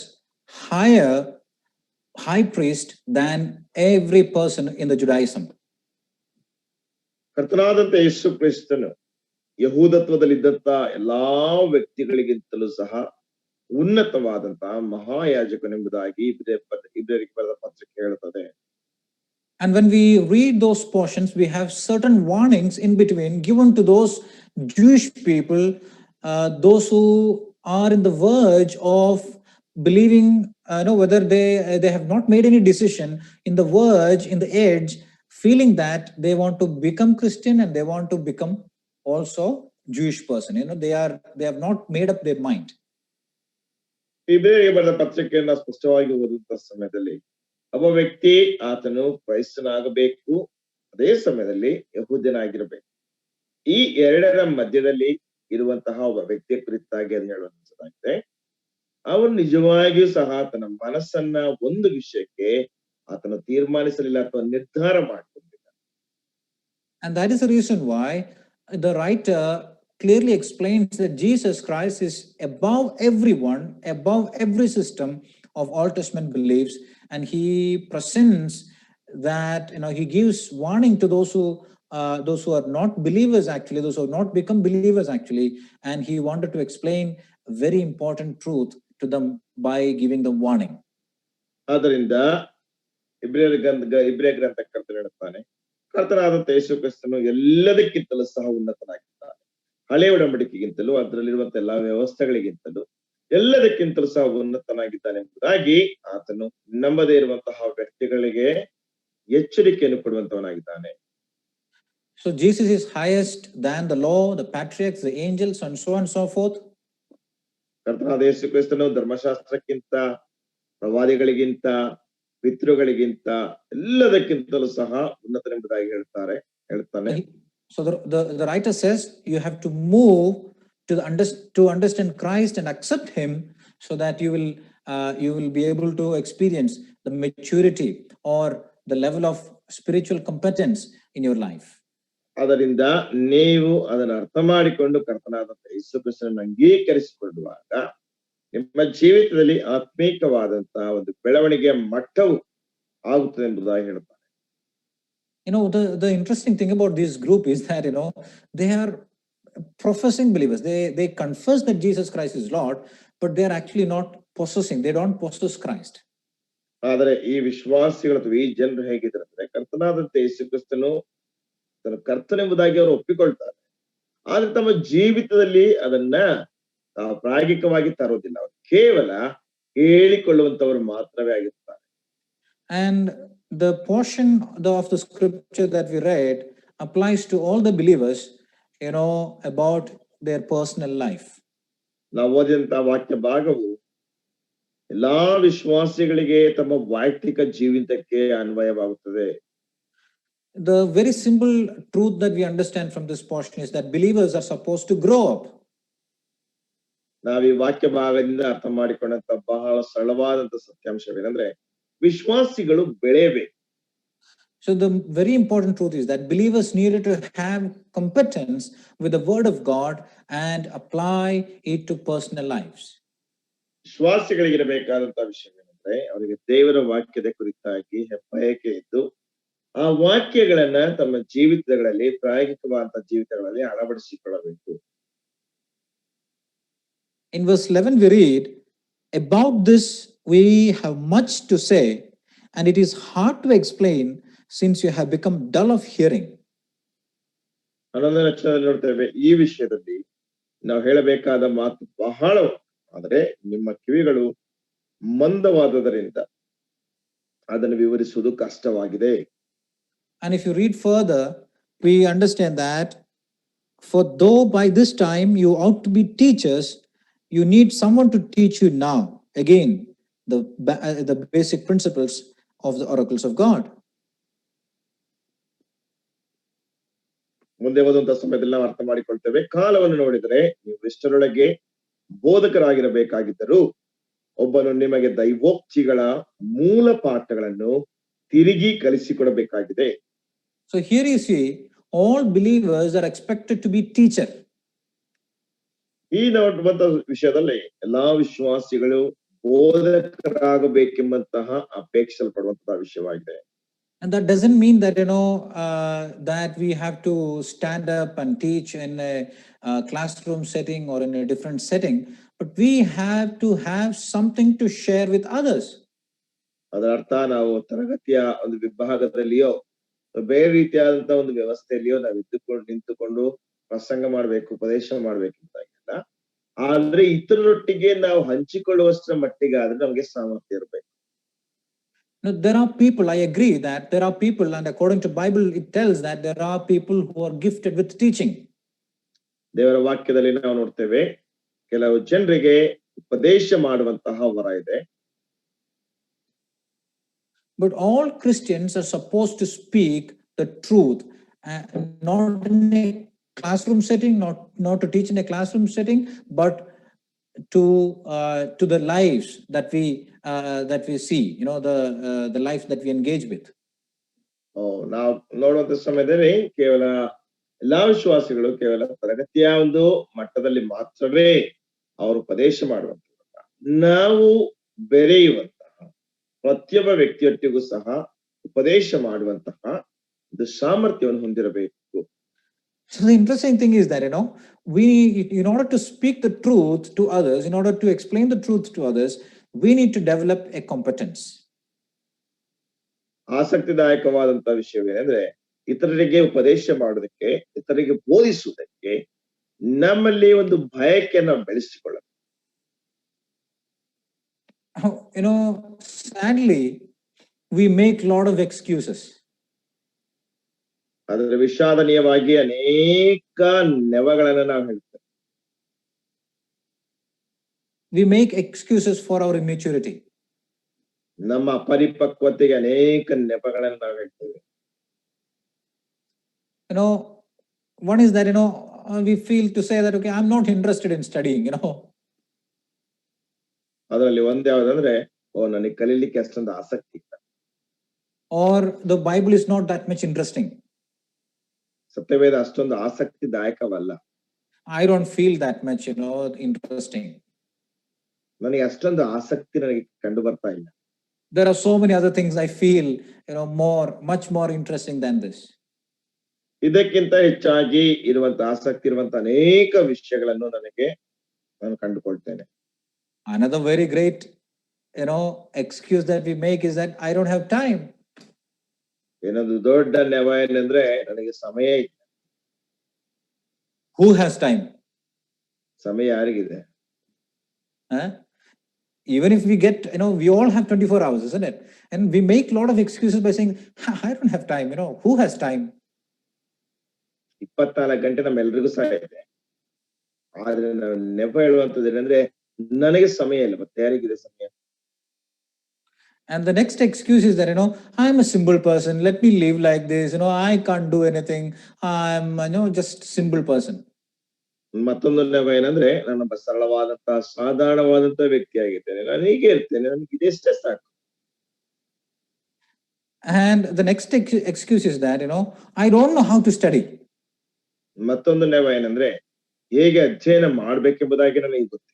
high priest than every person in the Judaism. ಕರ್ತನಾದಂತ ಯೇಸು ಕ್ರಿಸ್ತನು ಯಹೂದತ್ವದಲ್ಲಿದ್ದಂತ ಎಲ್ಲಾ ವ್ಯಕ್ತಿಗಳಿಗಿಂತಲೂ ಸಹ ಉನ್ನತವಾದಂತಹ ಮಹಾಯಾಜಕನೆಂಬುದಾಗಿ ಇಬ್ರಿಯರಿಗೆ ಬರೆದ ಪತ್ರಿಕೆ ಹೇಳುತ್ತದೆ. And when we read those portions, we have certain warnings in between given to those Jewish people, those who are in the verge of believing, whether they have not made any decision, in the verge, in the edge, feeling that they want to become Christian and they want to become also Jewish person. They have not made up their mind. ಇಬ್ರಿಯರಿಗೆ ಬರೆದ ಪತ್ರಿಕೆಯನ್ನ ಸ್ಪಷ್ಟವಾಗಿ ಓದುವಂತ ಸಮಯದಲ್ಲಿ ಒಬ್ಬ ವ್ಯಕ್ತಿ ಆತನು ಕ್ರೈಸ್ತನಾಗಬೇಕು, ಅದೇ ಸಮಯದಲ್ಲಿ ಯಹೂದ್ಯನಾಗಿರ್ಬೇಕು. ಈ ಎರಡರ ಮಧ್ಯದಲ್ಲಿ ಇರುವಂತಹ ಒಬ್ಬ ವ್ಯಕ್ತಿಯ ಕುರಿತಾಗಿ ಅದು ಹೇಳುವಂತದ್ದಾಗಿದೆ. ಅವನು ನಿಜವಾಗಿಯೂ ಸಹ ತನ್ನ ಮನಸ್ಸನ್ನ ಒಂದು ವಿಷಯಕ್ಕೆ ಆತನು ತೀರ್ಮಾನಿಸಲಿಲ್ಲ ಅಥವಾ ನಿರ್ಧಾರ ಮಾಡಿಕೊಂಡಿಲ್ಲ. And that is the reason why the writer clearly explains that Jesus Christ is above everyone, above every system of Old Testament beliefs, and he presents that he gives warning to those who are not believers, actually those who have not become believers actually, and he wanted to explain a very important truth to them by giving them warning. ಆದ್ದರಿಂದ ಇಬ್ರಿಯ ಗ್ರಂಥಕರ್ತನು ಹೇಳುತ್ತಾನೆ, ಕರ್ತನಾದಂತ ಯೇಸು ಕ್ರಿಸ್ತನು ಎಲ್ಲದಕ್ಕಿಂತಲೂ ಸಹ ಉನ್ನತನಾಗಿದ್ದಾನೆ. ಹಳೆಯ ಒಡಂಬಡಿಕೆಗಿಂತಲೂ ಅದರಲ್ಲಿರುವಂತ ಎಲ್ಲಾ ವ್ಯವಸ್ಥೆಗಳಿಗಿಂತಲೂ ಎಲ್ಲದಕ್ಕಿಂತಲೂ ಸಹ ಉನ್ನತನಾಗಿದ್ದಾನೆ ಎಂಬುದಾಗಿ ಆತನು ನಂಬದೇ ಇರುವಂತಹ ವ್ಯಕ್ತಿಗಳಿಗೆ ಎಚ್ಚರಿಕೆಯನ್ನು ಕೊಡುವಂತವನಾಗಿದ್ದಾನೆ. So Jesus is highest than the law, the patriarchs, the angels, and so on and so forth. ಕರ್ತನಾದ ಯೇಸು ಕ್ರಿಸ್ತನು ಧರ್ಮಶಾಸ್ತ್ರಕ್ಕಿಂತ, ಪ್ರವಾದಿಗಳಿಗಿಂತ, ಪಿತೃಗಳಿಗಿಂತ ಎಲ್ಲದಕ್ಕಿಂತಲೂ ಸಹ ಉನ್ನತನೆಂಬುದಾಗಿ ಹೇಳ್ತಾನೆ. So the writer says you have to move to understand Christ and accept him, so that you will be able to experience the maturity or the level of spiritual competence in your life. ಅದರಿಂದ ನೀವು ಅದನ್ನು ಅರ್ಥ ಮಾಡಿಕೊಂಡು ಕರ್ತನಾದ ಯೇಸು ಕ್ರಿಸ್ತನನ್ನು ಅಂಗೀಕರಿಸಿಕೊಳ್ಳುವಾಗ ನಿಮ್ಮ ಜೀವಿತದಲ್ಲಿ ಆತ್ಮೀಕವಾದಂತಹ ಒಂದು ಬೆಳವಣಿಗೆಯ ಮಟ್ಟವು ಆಗುತ್ತದೆ ಎಂಬುದಾಗಿ ಹೇಳ್ತಾರೆ. The interesting thing about this group is that they are professing believers. They confess that Jesus Christ is Lord, but they are actually not possessing. They don't possess Christ. ಆದರೆ ಈ ವಿಶ್ವಾಸಿಗಳು ಅಥವಾ ಈ ಜನರು ಹೇಗಿದ್ದಾರೆ ಅಂದ್ರೆ ಕರ್ತನಾದಂತೆ ಯೇಸು ಕ್ರಿಸ್ತನು ತನ್ನ ಕರ್ತನೆಂಬುದಾಗಿ ಅವರು ಒಪ್ಪಿಕೊಳ್ತಾರೆ, ಆದ್ರೆ ತಮ್ಮ ಜೀವಿತದಲ್ಲಿ ಅದನ್ನ ಪ್ರಾಯೋಗಿಕವಾಗಿ ತರೋದಿಲ್ಲ. ಅವರು ಕೇವಲ ಹೇಳಿಕೊಳ್ಳುವಂತವರು ಮಾತ್ರವೇ ಆಗಿರ್ತಾರೆ. And the portion of the scripture that we read applies to all the believers, about their personal life. ನಾವು ಓದಿದಂತಹ ವಾಕ್ಯ ಭಾಗವು ಎಲ್ಲಾ ವಿಶ್ವಾಸಿಗಳಿಗೆ ತಮ್ಮ ವೈಯಕ್ತಿಕ ಜೀವಿತಕ್ಕೆ ಅನ್ವಯವಾಗುತ್ತದೆ. The very simple truth that we understand from this portion is that believers are supposed to grow up. ನಾವು ಈ ವಾಕ್ಯ ಭಾಗದಿಂದ ಅರ್ಥ ಮಾಡಿಕೊಂಡಂತ ಬಹಳ ಸರಳವಾದಂತ ಸತ್ಯಾಂಶವೇನೆಂದ್ರೆ ವಿಶ್ವಾಸಿಗಳು ಬೆಳೆಯಬೇಕು. So the very important truth is that believers needed to have competence with the word of God and apply it to personal lives. ವಿಶ್ವಾಸಿಗಳಿಗೆ ಇರಬೇಕಾದಂತಹ ವಿಷಯವೇನೆಂದ್ರೆ ಅವರಿಗೆ ದೇವರ ವಾಕ್ಯದ ಕುರಿತಾಗಿ ಹೆಬ್ಬಯಕೆ ಇದ್ದು ಆ ವಾಕ್ಯಗಳನ್ನ ತಮ್ಮ ಜೀವಿತಗಳಲ್ಲಿ ಪ್ರಾಯೋಗಿಕವಾದ ಜೀವಿತಗಳಲ್ಲಿ ಅಳವಡಿಸಿಕೊಳ್ಳಬೇಕು. In verse 11 we read, about this we have much to say, and it is hard to explain since you have become dull of hearing. 11ನೇ ವಚನದಲ್ಲಿ ನೋಡ್ತೇವೆ, ಈ ವಿಷಯದಲ್ಲಿ ನಾವು ಹೇಳಬೇಕಾದ ಮಾತು ಬಹಳ, ಆದರೆ ನಿಮ್ಮ ಕಿವಿಗಳು ಮಂದವಾದದರಿಂದ ಅದನ್ನು ವಿವರಿಸುವುದು ಕಷ್ಟವಾಗಿದೆ. And if you read further, we understand that for though by this time you ought to be teachers, you need someone to teach you now again the basic principles of the oracles of God. ಮುಂದೆ ಓದುವಂತ ಸಮಯದಲ್ಲಿ ನಾವು ಅರ್ಥ ಮಾಡಿಕೊಳ್ತೇವೆ, ಕಾಲವನ್ನು ನೋಡಿದರೆ ನೀವು ಇಷ್ಟರೊಳಗೆ ಬೋಧಕರಾಗಿರಬೇಕಾಗಿದ್ದರೂ ಒಬ್ಬನು ನಿಮಗೆ ದೈವೋಕ್ತಿಗಳ ಮೂಲ ಪಾಠಗಳನ್ನು ತಿರುಗಿ ಕಲಿಸಿಕೊಡಬೇಕಾಗಿದೆ. So here you see, all believers are expected to be teacher. ಈ ನೋಡುವಂತ ವಿಷಯದಲ್ಲಿ ಎಲ್ಲಾ ವಿಶ್ವಾಸಿಗಳು ಬೋಧಕರಾಗಬೇಕೆಂಬಂತಹ ಅಪೇಕ್ಷಿಸಲ್ಪಡುವಂತಹ ವಿಷಯವಾಗಿದೆ. And that doesn't mean that that we have to stand up and teach in a classroom setting or in a different setting, but we have to have something to share with others. ಅದರ ಅರ್ಥ ನಾವು ತರಗತಿಯ ಒಂದು ವಿಭಾಗದಲ್ಲಿಯೋ ಬೇರೆ ರೀತಿಯಾದಂತಹ ಒಂದು ವ್ಯವಸ್ಥೆಯಲ್ಲಿಯೋ ನಾವು ನಿಂತುಕೊಂಡು ಪ್ರಸಂಗ ಮಾಡ್ಬೇಕು, ಉಪದೇಶ ಮಾಡ್ಬೇಕಂತಾಗಿಲ್ಲ. ಆದ್ರೆ ಇತರರೊಟ್ಟಿಗೆ ನಾವು ಹಂಚಿಕೊಳ್ಳುವಷ್ಟರ ಮಟ್ಟಿಗೆ ಆದ್ರೆ ನಮ್ಗೆ ಸಾಮರ್ಥ್ಯ ಇರಬೇಕು. There are people, I agree that there are people, and according to Bible it tells that there are people who are gifted with teaching. ದೇವರ ವಾಕ್ಯದಲ್ಲಿ ನಾವು ನೋಡ್ತೇವೆ ಕೆಲವು ಜನರಿಗೆ ಉಪದೇಶ ಮಾಡುವಂತಹ ವರ ಇದೆ. But all Christians are supposed to speak the truth, not in a classroom setting, not to teach in a classroom setting, but to the lives that we see, the life that we engage with. ನಾವು ನೋಡುವಂತ ಸಮಯದಲ್ಲಿ ಕೇವಲ ಎಲ್ಲಾ ವಿಶ್ವಾಸಿಗಳು ಕೇವಲ ತರಗತಿಯ ಒಂದು ಮಟ್ಟದಲ್ಲಿ ಮಾತ್ರವೇ ಅವರು ಉಪದೇಶ ಮಾಡುವಂತ, ನಾವು ಬೆರೆಯುವಂತಹ ಪ್ರತಿಯೊಬ್ಬ ವ್ಯಕ್ತಿಯೊಟ್ಟಿಗೂ ಸಹ ಉಪದೇಶ ಮಾಡುವಂತಹ ಒಂದು ಸಾಮರ್ಥ್ಯವನ್ನು ಹೊಂದಿರಬೇಕು. So the interesting thing is that, we, in order to speak the truth to others, in order to explain the truth to others, we need to develop a competence. ಆಸಕ್ತಿದಾಯಕವಾದಂತಹ ವಿಷಯವೇನೆಂದ್ರೆ ಇತರರಿಗೆ ಉಪದೇಶ ಮಾಡೋದಕ್ಕೆ, ಇತರರಿಗೆ ಬೋಧಿಸುವುದಕ್ಕೆ ನಮ್ಮಲ್ಲಿ ಒಂದು ಬಯಕೆಯನ್ನು ಬೆಳೆಸಿಕೊಳ್ಳಬೇಕು. Sadly, we make a lot of excuses. ಅದರ ವಿಷಾದನೀಯವಾಗಿ ಅನೇಕ ನೆವಗಳನ್ನ ನಾವು ಹೇಳ್ತೇವೆ. We make excuses for our immaturity. ನಮ್ಮ ಅಪರಿಪಕ್ವತೆಗೆ ಅನೇಕ ನೆಪಗಳನ್ನು ನಾವು ಹೇಳ್ತೇವೆ. One is that, we feel to say that, okay, I'm not interested in studying, ಅದರಲ್ಲಿ ಒಂದ್ ಯಾವ್ದಂದ್ರೆ, ನನಗೆ ಕಲೀಲಿಕ್ಕೆ ಅಷ್ಟೊಂದು ಆಸಕ್ತಿ ಇಲ್ಲ. Or the Bible is not that much interesting. ಸತ್ಯವೇದ ಅಷ್ಟೊಂದು ಆಸಕ್ತಿದಾಯಕವಲ್ಲ. I don't feel that much, interesting. ನನಗೆ ಅಷ್ಟೊಂದು ಆಸಕ್ತಿ ನನಗೆ ಕಂಡು ಬರ್ತಾ ಇಲ್ಲ. There are so many other things I feel, much more interesting than this. ಇದಕ್ಕಿಂತ ಹೆಚ್ಚಾಗಿ ಇರುವಂತ ಆಸಕ್ತಿ ಇರುವಂತ ಅನೇಕ ವಿಷಯಗಳನ್ನು ನಾನು ಕಂಡುಕೊಳ್ತೇನೆ. Another very great, excuse that we make is that I don't have time. ಏನೊಂದು ದೊಡ್ಡ ನೆವ ಏನಂದ್ರೆ, ನನಗೆ ಸಮಯ ಇಲ್ಲ. Who has time? ಸಮಯ ಯಾರಿಗಿದೆ? Even if we get, we all have 24 hours, isn't it? And we make a lot of excuses by saying, I don't have time. Who has time? 24 ಗಂಟೆ ನಮ್ಮೆಲ್ರಿಗೂ ಸಹ ಇದೆ. ಆದ್ರೆ ನಾವು ನೆಪ ಹೇಳುವಂತದ್ದು ಏನಂದ್ರೆ, ನನಗೆ ಸಮಯ ಇಲ್ಲ. ಮತ್ತೆ ಯಾರಿಗಿದೆ ಸಮಯ? And the next excuse is that, I'm a simple person. Let me live like this. I can't do anything. I'm, just simple person. ಮತ್ತೊಂದು ನೆಪ ಏನಂದ್ರೆ, ನಾನೊಬ್ಬ ಸರಳವಾದಂತ ಸಾಧಾರಣವಾದಂತ ವ್ಯಕ್ತಿ ಆಗಿದ್ದೇನೆ. ನಾನು ಹೀಗೆ ಇರ್ತೇನೆ. ನನಗೆ ಇದೆಷ್ಟೇ ಸಾಕು. And the next excuse is that, I don't know how to study. ಮತ್ತೊಂದು ನೆಪ ಏನಂದ್ರೆ, ಹೇಗೆ ಅಧ್ಯಯನ ಮಾಡ್ಬೇಕೆಂಬುದಾಗಿ ನನಗೆ ಗೊತ್ತಿಲ್ಲ.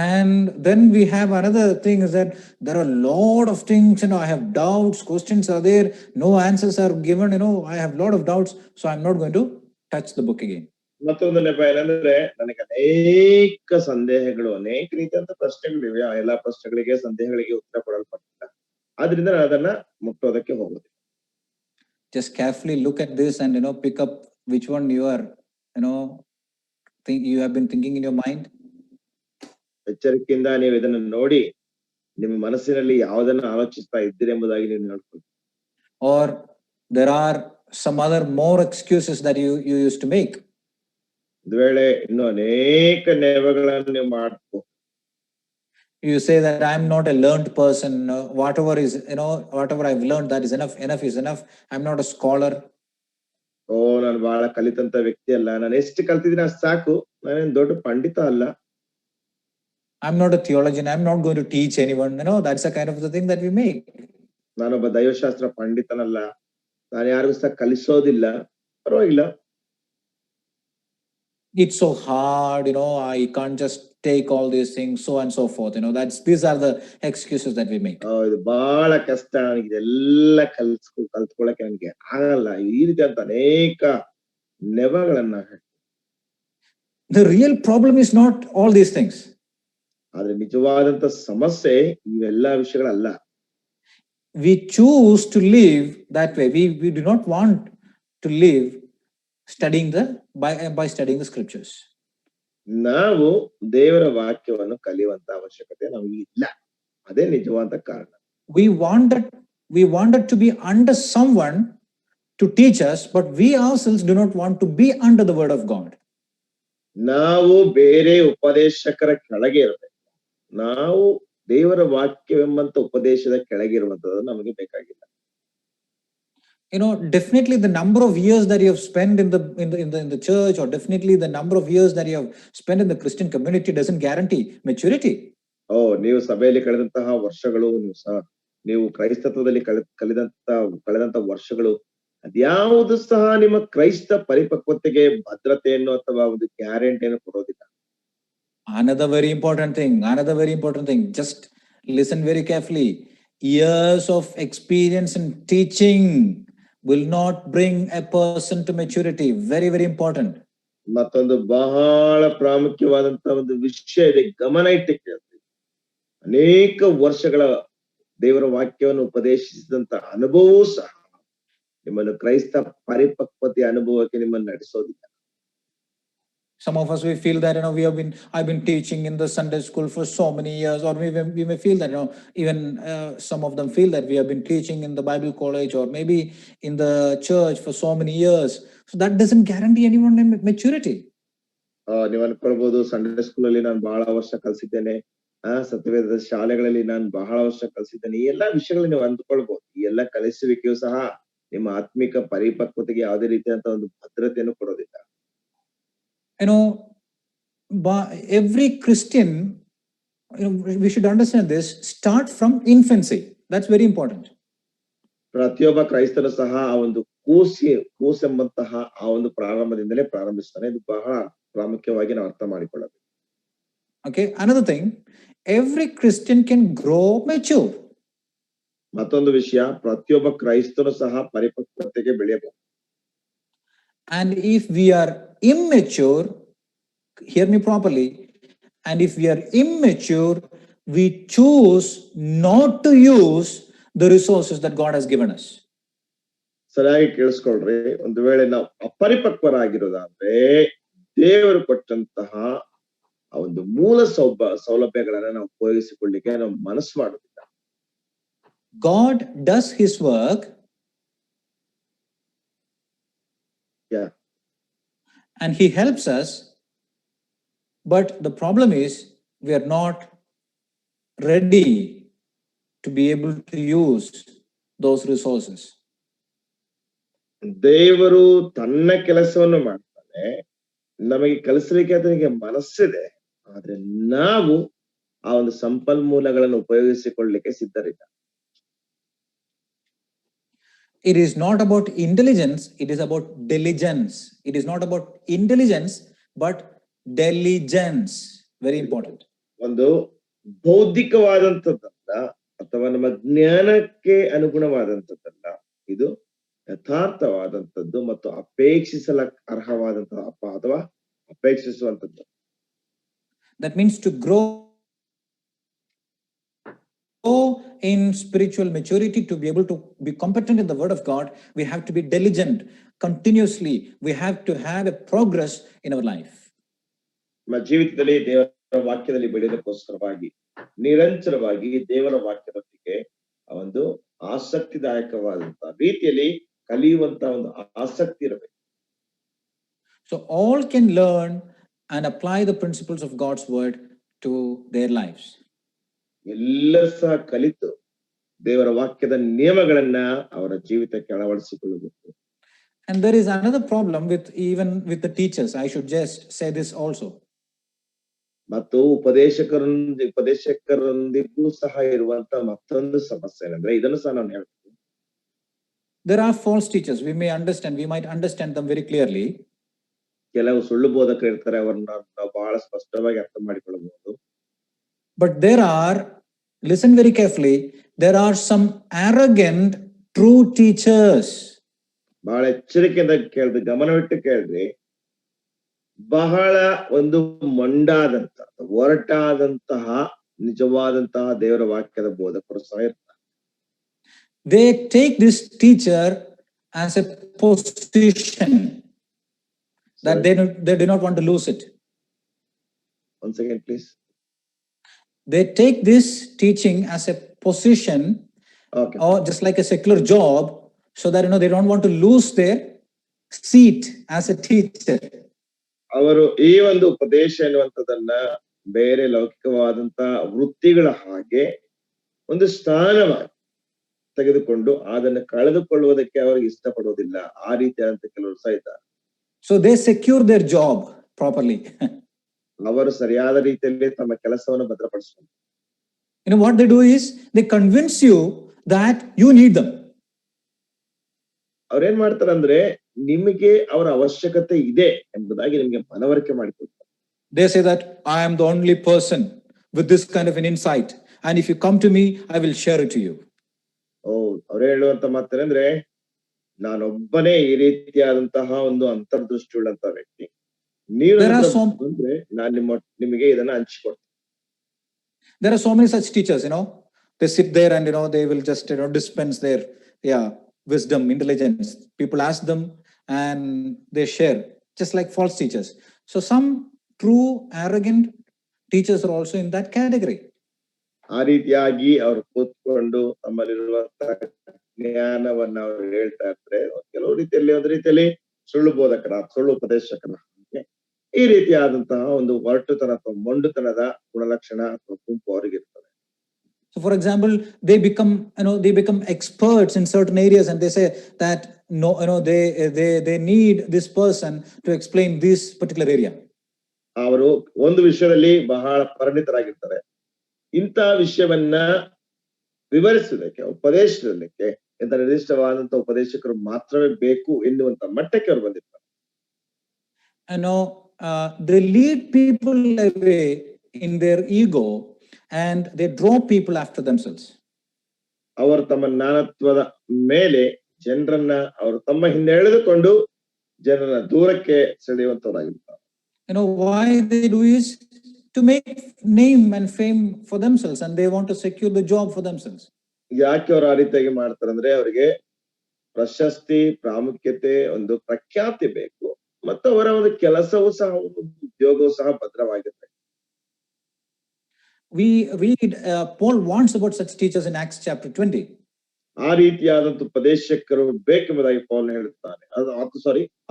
And then we have another thing is that there are a lot of things, I have doubts, questions are there, no answers are given, I have a lot of doubts, so I'm not going to touch the book again. ಮತ್ತೊಂದು ನೆಪ ಏನಂದ್ರೆ, ನನಗೆ ಅನೇಕ ಸಂದೇಹಗಳು, ಅನೇಕ ರೀತಿಯಾದ ಪ್ರಶ್ನೆಗಳಿವೆ. ಆ ಎಲ್ಲಾ ಪ್ರಶ್ನೆಗಳಿಗೆ, ಸಂದೇಹಗಳಿಗೆ ಉತ್ತರ ಕೊಡಲ್ಪಟ್ಟಿಲ್ಲ. ಆದ್ರಿಂದ ನಾನು ಅದನ್ನ ಮುಟ್ಟೋದಕ್ಕೆ ಹೋಗುದಿಲ್ಲ. Just carefully look at this and pick up which one you are, you have been thinking in your mind. ಎಚ್ಚರಿಕೆಯಿಂದ ನೀವು ಇದನ್ನು ನೋಡಿ, ನಿಮ್ಮ ಮನಸ್ಸಿನಲ್ಲಿ ಯಾವುದನ್ನು ಆಲೋಚಿಸ್ತಾ ಇದ್ದೀರಿ ಎಂಬುದಾಗಿ ನೀವು ನೋಡ್ಕೊಳ್ಳಿ. Or there are some other more excuses that you used to make. ಒಂದು ವೇಳೆ ಇನ್ನು ಅನೇಕ ನೆವಗಳನ್ನು ನೀವು ಮಾಡ್ಕೋ. You say that I'm not a learned person. Whatever is, whatever I've learned, that is enough. Enough is enough. I'm not a scholar. ನಾನು ಬಹಳ ಕಲಿತಂತ ವ್ಯಕ್ತಿ ಅಲ್ಲ. ನಾನು ಎಷ್ಟು ಕಲ್ತಿದ್ದೀನಿ ಅಷ್ಟು ಸಾಕು. ನಾನೇನು ದೊಡ್ಡ ಪಂಡಿತ ಅಲ್ಲ. I'm not a theologian. I'm not going to teach anyone. That's the kind of the thing that we make. ನಾನೊಬ್ಬ ದೈವಶಾಸ್ತ್ರ ಪಂಡಿತನಲ್ಲ. ನಾನು ಯಾರಿಗೂ ಸಹ ಕಲಿಸೋದಿಲ್ಲ. ಪರವಾಗಿಲ್ಲ. It's so hard, I can't just take all these things, so and so forth. These are the excuses that we make. ಇದು ಬಹಳ ಕಷ್ಟ. ನನಗೆ ಇದೆಲ್ಲ ಕಲ್ತ್ಕೊಳ್ಳಕ್ಕೆ ನನಗೆ ಆಗಲ್ಲ. ಈ ರೀತಿಯಾದ ಅನೇಕ ನೆವಗಳನ್ನ. The real problem is not all these things. ಆದ್ರೆ ನಿಜವಾದಂತ ಸಮಸ್ಯೆ ಇವೆಲ್ಲಾ ವಿಷಯಗಳಲ್ಲ. We choose to live that way. We do not want to live studying by studying the scriptures. ನಾವು ದೇವರ ವಾಕ್ಯವನ್ನು ಕಲಿಯುವಂತ ಅವಶ್ಯಕತೆ ನಮಗೆ ಇಲ್ಲ. ಅದೇ ನಿಜವಾದ ಕಾರಣ. We wanted to be under someone to teach us, but we ourselves do not want to be under the word of God. ನಾವು ಬೇರೆ ಉಪದೇಶಕರ ಕೆಳಗೆ ಇರಬೇಕು. ನಾವು ದೇವರ ವಾಕ್ಯವೆಂಬಂತ ಉಪದೇಶದ ಕೆಳಗೆ ಇರುವಂತದ್ದು ನಮಗೆ ಬೇಕಾಗಿಲ್ಲ. Definitely the number of years that you have spent in the church, or definitely the number of years that you have spent in the Christian community doesn't guarantee maturity. ನೀವು ಸಭೆಯಲ್ಲಿ ಕಳೆದಂತಹ ವರ್ಷಗಳು, ನೀವು ಕ್ರೈಸ್ತತ್ವದಲ್ಲಿ ಕಳೆದಂತ ವರ್ಷಗಳು, ಅದ್ಯಾವುದು ಸಹ ನಿಮ್ಮ ಕ್ರೈಸ್ತ ಪರಿಪಕ್ವತೆಗೆ ಭದ್ರತೆಯನ್ನು ಅಥವಾ ಒಂದು ಗ್ಯಾರಂಟಿಯನ್ನು ಕೊಡೋದಿಲ್ಲ. Another very important thing, just listen very carefully. Years of experience in teaching will not bring a person to maturity. Very, very important. ಮತ್ತೊಂದು ಬಹಳ ಪ್ರಾಮುಖ್ಯವಾದಂತ ಒಂದು ವಿಷಯ ಇದೆ, ಗಮನ ಇಟ್ಟು ಕೇಳ್ತೀವಿ. ಅನೇಕ ವರ್ಷಗಳ ದೇವರ ವಾಕ್ಯವನ್ನು ಉಪದೇಶಿಸಿದಂತ ಅನುಭವವೂ ಸಹ ನಿಮ್ಮನ್ನು ಕ್ರೈಸ್ತ ಪರಿಪಕ್ವತೆ ಅನುಭವಕ್ಕೆ ನಿಮ್ಮನ್ನು ನಡೆಸೋದಿಲ್ಲ. Some of us, we feel that, I've been teaching in the Sunday school for so many years, or we may feel that, even some of them feel that we have been teaching in the Bible college or maybe in the church for so many years. So that doesn't guarantee anyone maturity. ನೀವು ಅನ್ಕೊಳ್ಬಹುದು, ಸಂಡೇ ಸ್ಕೂಲ್ ಅಲ್ಲಿ ನಾನು ಬಹಳ ವರ್ಷ ಕಲಿಸಿದ್ದೇನೆ, ಸತ್ಯವೇದ ಶಾಲೆಗಳಲ್ಲಿ ನಾನು ಬಹಳ ವರ್ಷ ಕಲಿಸಿದ್ದೇನೆ, ಈ ಎಲ್ಲಾ ವಿಷಯಗಳನ್ನ ನೀವು ಅಂದ್ಕೊಳ್ಬಹುದು. ಈ ಎಲ್ಲ ಕಲಿಸುವಿಕೆಯು ಸಹ ನಿಮ್ಮ ಆತ್ಮಿಕ ಪರಿಪಕ್ವತೆಗೆ ಯಾವುದೇ ರೀತಿಯಂತ ಒಂದು ಭದ್ರತೆಯನ್ನು ಕೊಡೋದಿಲ್ಲ. Every Christian, we should understand this, start from infancy. That's very important. ಪ್ರತಿಯೊಬ್ಬ ಕ್ರೈಸ್ತರು ಸಹ ಆ ಒಂದು ಕೂಸೆಂಬಂತಹ ಆ ಒಂದು ಪ್ರಾರಂಭದಿಂದಲೇ ಪ್ರಾರಂಭಿಸ್ತಾನೆ. ಇದು ಬಹಳ ಪ್ರಾಮುಖ್ಯವಾಗಿ ನಾವು ಅರ್ಥ ಮಾಡಿಕೊಳ್ಳಬೇಕು. Okay, another thing, every Christian can grow mature. ಮತ್ತೊಂದು ವಿಷಯ, ಪ್ರತಿಯೊಬ್ಬ ಕ್ರೈಸ್ತರು ಸಹ ಪರಿಪಕ್ವತೆಗೆ ಬೆಳೆಯಬಹುದು. And if we are immature, hear me properly, and if we are immature, we choose not to use the resources that God has given us. ಸರಿಯಾಗಿ ಕೇಳಿಸ್ಕೊಳ್ರಿ. ಒಂದು ವೇಳೆ ನಾವು ಅಪರಿಪಕ್ವರಾಗಿರೋದಾದ್ರೆ ದೇವರು ಕೊಟ್ಟಂತಹ ಆ ಒಂದು ಮೂಲ ಸೌಲಭ್ಯಗಳನ್ನ ನಾವು ಉಪಯೋಗಿಸಿಕೊಳ್ಳಿಕ್ಕೆ ನಾವು ಮನಸ್ಸು ಮಾಡುದಿಲ್ಲ. God does his work. Yeah. And he helps us. But the problem is we are not ready to be able to use those resources. ದೇವರು ತನ್ನ ಕೆಲಸವನ್ನು ಮಾಡ್ತಾನೆ, ನಮಗೆ ಕಲಿಸಲಿಕ್ಕೆ ಅದಕ್ಕೆ ಮನಸ್ಸಿದೆ, ಆದ್ರೆ ನಾವು ಆ ಒಂದು ಸಂಪನ್ಮೂಲಗಳನ್ನು ಉಪಯೋಗಿಸಿಕೊಳ್ಳಲಿಕ್ಕೆ ಸಿದ್ಧರಿಲ್ಲ. It is not about intelligence, it is about diligence. It is not about intelligence, but diligence. Very important. ಒಂದು ಬೌದ್ಧಿಕವಾದಂಥದ್ದಲ್ಲ ಅಥವಾ ನಮ್ಮ ಜ್ಞಾನಕ್ಕೆ ಅನುಗುಣವಾದಂಥದ್ದಲ್ಲ, ಇದು ಯಥಾರ್ಥವಾದಂಥದ್ದು ಮತ್ತು ಅರ್ಹವಾದಂತಹ ಅಥವಾ ಅಪೇಕ್ಷಿಸುವಂಥದ್ದು. That means to grow in spiritual maturity, to be able to be competent in the word of God, we have to be diligent continuously. We have to have a progress in our life. ನಮ್ಮ ಜೀವಿತದಲ್ಲಿ ದೇವರ ವಾಕ್ಯದಲ್ಲಿ ಬೆಳೆಯೋದಕ್ಕೋಸ್ಕರವಾಗಿ ನಿರಂತರವಾಗಿ ದೇವರ ವಾಕ್ಯದೊಂದಿಗೆ ಒಂದು ಆಸಕ್ತಿದಾಯಕವಾದಂತಹ ರೀತಿಯಲ್ಲಿ ಕಲಿಯುವಂತಹ ಒಂದು ಆಸಕ್ತಿ ಇರಬೇಕು. So all can learn and apply the principles of God's word to their lives. ಎಲ್ಲರೂ ಸಹ ಕಲಿತು ದೇವರ ವಾಕ್ಯದ ನಿಯಮಗಳನ್ನ ಅವರ ಜೀವಿತಕ್ಕೆ ಅಳವಡಿಸಿಕೊಳ್ಳಬೇಕು. And there is another problem with the teachers. I should just say this also. ಮತ್ತು ಉಪದೇಶಕರೊಂದಿಗೂ ಸಹ ಇರುವಂತಹ ಮತ್ತೊಂದು ಸಮಸ್ಯೆ ಏನಂದ್ರೆ, ಇದನ್ನು ಸಹ ನಾನು ಹೇಳ್ತೀನಿ. There are false teachers. We might understand them very clearly. ಕೆಲವು ಸುಳ್ಳು ಬೋಧಕರು ಇರ್ತಾರೆ, ಅವರನ್ನ ನಾವು ಬಹಳ ಸ್ಪಷ್ಟವಾಗಿ ಅರ್ಥ ಮಾಡಿಕೊಳ್ಳಬಹುದು. But there are, listen very carefully, there are some arrogant true teachers. ಬಹಳ ಎಚ್ಚರಿಕೆಯಿಂದ ಕೇಳ್ರಿ, ಗಮನವಿಟ್ಟು ಕೇಳ್ರಿ. ಬಹಳ ಒಂದು ಒರಟಾದಂತಹ ನಿಜವಾದಂತಹ ದೇವರ ವಾಕ್ಯದ ಬೋಧಕರು ಸಹ ಇರ್ತಾರೆ. They take this teacher as a position that they do not want to lose it. One second, please. They take this teaching as a position, okay, or just like a secular job, so that they don't want to lose their seat as a teacher. ಅವರು ಈ ಒಂದು ಉಪದೇಶ ಎನ್ನುವಂಥದ್ದನ್ನ ಬೇರೆ ಲೌಕಿಕವಾದಂತಹ ವೃತ್ತಿಗಳ ಹಾಗೆ ಒಂದು ಸ್ಥಾನವಾಗಿ ತೆಗೆದುಕೊಂಡು ಅದನ್ನು ಕಳೆದುಕೊಳ್ಳುವುದಕ್ಕೆ ಅವರಿಗೆ ಇಷ್ಟಪಡುವುದಿಲ್ಲ. ಆ ರೀತಿಯಾದಂತ ಕೆಲವರು ಸಹ ಇದ್ದಾರೆ. So they secure their job properly. ಅವರು ಸರಿಯಾದ ರೀತಿಯಲ್ಲಿ ತಮ್ಮ ಕೆಲಸವನ್ನು ಭದ್ರಪಡಿಸ್ತಾರೆ. What they do is they convince you that you need them. ಅವ್ರೇನ್ ಮಾಡ್ತಾರೆ ಅಂದ್ರೆ, ನಿಮಗೆ ಅವರ ಅವಶ್ಯಕತೆ ಇದೆ ಎಂಬುದಾಗಿ ನಿಮಗೆ ಮನವರಿಕೆ ಮಾಡಿಕೊಡ್ತಾರೆ. They say that I am the only person with this kind of an insight, and if you come to me, I will share it to you. ಅವ್ರು ಹೇಳುವಂತ ಮಾತೇನೆಂದ್ರೆ, ನಾನೊಬ್ಬನೇ ಈ ರೀತಿಯಾದಂತಹ ಒಂದು ಅಂತರ್ದೃಷ್ಟಿ ಉಳ್ಳಂತ ವ್ಯಕ್ತಿ, ನೀವು ಅಂದ್ರೆ ನಾನು ನಿಮಗೆ ಇದನ್ನ ಹಂಚಿಕೊಡ್ತೀನಿ. There are so many such teachers, they sit there and they will just dispense their wisdom, intelligence. People ask them and they share, just like false teachers. So some true arrogant teachers are also in that category. ಆ ರೀತಿಯಾಗಿ ಅವ್ರು ಕೂತ್ಕೊಂಡು ತಮ್ಮಲ್ಲಿರುವಂತಹ ಜ್ಞಾನವನ್ನ ಅವ್ರು ಹೇಳ್ತಾ ಇರ್ತಾರೆ. ಕೆಲವು ರೀತಿಯಲ್ಲಿ ಒಂದು ರೀತಿಯಲ್ಲಿ ಸುಳ್ಳು ಬೋಧಕರ, ಸುಳ್ಳು ಉಪದೇಶಕರ, ಈ ರೀತಿಯಾದಂತಹ ಒಂದು ಒರಟುತನ ಅಥವಾ ಮೊಂಡುತನದ ಗುಣಲಕ್ಷಣ ಅಥವಾ ಗುಂಪು ಅವರಿಗಿರ್ತದೆ. So for example, they become experts in certain areas and they say that they need this person to explain this particular area. ಅವರು ಒಂದು ವಿಷಯದಲ್ಲಿ ಬಹಳ ಪರಿಣಿತರಾಗಿರ್ತಾರೆ. ಇಂಥ ವಿಷಯವನ್ನ ವಿವರಿಸಲಿಕ್ಕೆ, ಉಪದೇಶಿಸಲಿಕ್ಕೆ ಇಂಥ ನಿರ್ದಿಷ್ಟವಾದಂತಹ ಉಪದೇಶಕರು ಮಾತ್ರವೇ ಬೇಕು ಎನ್ನುವಂತ ಮಟ್ಟಕ್ಕೆ ಅವರು ಬಂದಿರ್ತಾರೆ. They lead people away in their ego and they draw people after themselves. ಅವರು ತಮ್ಮ ಜ್ಞಾನತ್ವದ ಮೇಲೆ ಜನರನ್ನ ಅವರು ತಮ್ಮ ಹಿಂದೆ ಎಳೆದುಕೊಂಡು ಜನರನ್ನ ದೂರಕ್ಕೆ ಸೆಳೆಯುವಂತವರಾಗಿರ್ತಾರೆ. Why they do is to make name and fame for themselves and they want to secure the job for themselves. ಯಾಕೆ ಅವರು ಆ ರೀತಿಯಾಗಿ ಮಾಡ್ತಾರೆ ಅಂದ್ರೆ ಅವರಿಗೆ ಪ್ರಶಸ್ತಿ, ಪ್ರಾಮುಖ್ಯತೆ, ಒಂದು ಪ್ರಖ್ಯಾತಿ ಬೇಕು ಮತ್ತು ಅವರ ಒಂದು ಕೆಲಸವೂ ಸಹ, ಉದ್ಯೋಗವೂ ಸಹ ಭದ್ರವಾಗಿರ್ಬೇಕು. We read Paul warns about such teachers in Acts chapter 20. ಆ ರೀತಿಯಾದಂತ ಉಪದೇಶಕರು ಬೇಕೆಂಬುದಾಗಿ ಪೌಲ್ ಹೇಳುತ್ತಾನೆ.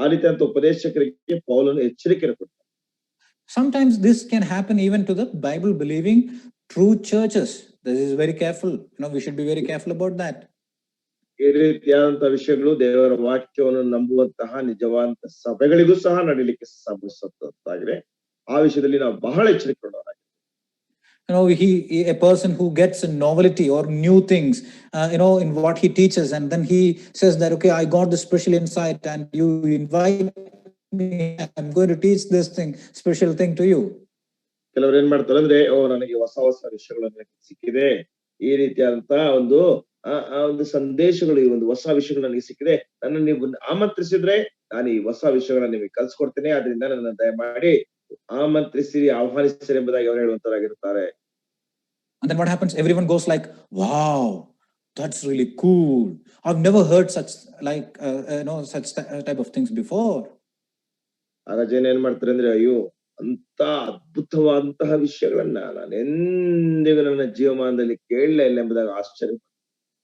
ಆ ರೀತಿಯಾದಂತ ಉಪದೇಶಕರಿಗೆ ಪೌಲನು ಎಚ್ಚರಿಕೆ ಕೊಡ್ತಾನೆ. Sometimes this can happen even to the Bible believing true churches. This is very careful. We should be very careful about that. ಈ ರೀತಿಯಾದಂತಹ ವಿಷಯಗಳು ದೇವರ ವಾಕ್ಯವನ್ನು ನಂಬುವಂತಹ ನಿಜವಾದ ಸಭೆಗಳಿಗೂ ಸಹ ನಡೀಲಿಕ್ಕೆ ಸಂಭವಿಸುತ್ತಾಗಿದೆ. ಆ ವಿಷಯದಲ್ಲಿ ನಾವು ಬಹಳ ಎಚ್ಚರಿಕೆಗೊಳ್ಳೋಣ. A person who gets a novelty or new things, in what he teaches, and then he says that, okay, I got the special insight and you invite me, I'm going to teach this special thing to you. ಕೆಲವರು ಏನ್ ಮಾಡ್ತಾರೆ ಅಂದ್ರೆ, ನನಗೆ ಹೊಸ ಹೊಸ ವಿಷಯಗಳನ್ನು ಸಿಕ್ಕಿದೆ, ಈ ರೀತಿಯಾದಂತಹ ಒಂದು ಸಂದೇಶಗಳು, ಈ ಒಂದು ಹೊಸ ವಿಷಯಗಳು ನನಗೆ ಸಿಕ್ಕಿದೆ, ನನ್ನ ನೀವು ಆಮಂತ್ರಿಸಿದ್ರೆ ನಾನು ಈ ಹೊಸ ವಿಷಯಗಳನ್ನ ನಿಮಗೆ ಕಲ್ಸ್ಕೊಡ್ತೇನೆ, ಅದರಿಂದ ನನ್ನ ದಯಮಾಡಿ ಆಮಂತ್ರಿಸಿರಿ, ಆಹ್ವಾನಿಸಿರಿ ಎಂಬುದಾಗಿ ಅವರು ಹೇಳುವಂತರಾಗಿರ್ತಾರೆ. And then what happens? Everyone goes like, wow, that's really cool. I've never heard such type of things before. ಆಗ ಜನ ಏನ್ ಮಾಡ್ತಾರೆ ಅಂದ್ರೆ, ಅಯ್ಯೋ, ಅಂತ ಅದ್ಭುತವಾದಂತಹ ವಿಷಯಗಳನ್ನ ನಾನು ಎಂದಿಗೂ ನನ್ನ ಜೀವಮಾನದಲ್ಲಿ ಕೇಳಲೇ ಇಲ್ಲ ಎಂಬುದಾಗಿ ಆಶ್ಚರ್ಯ.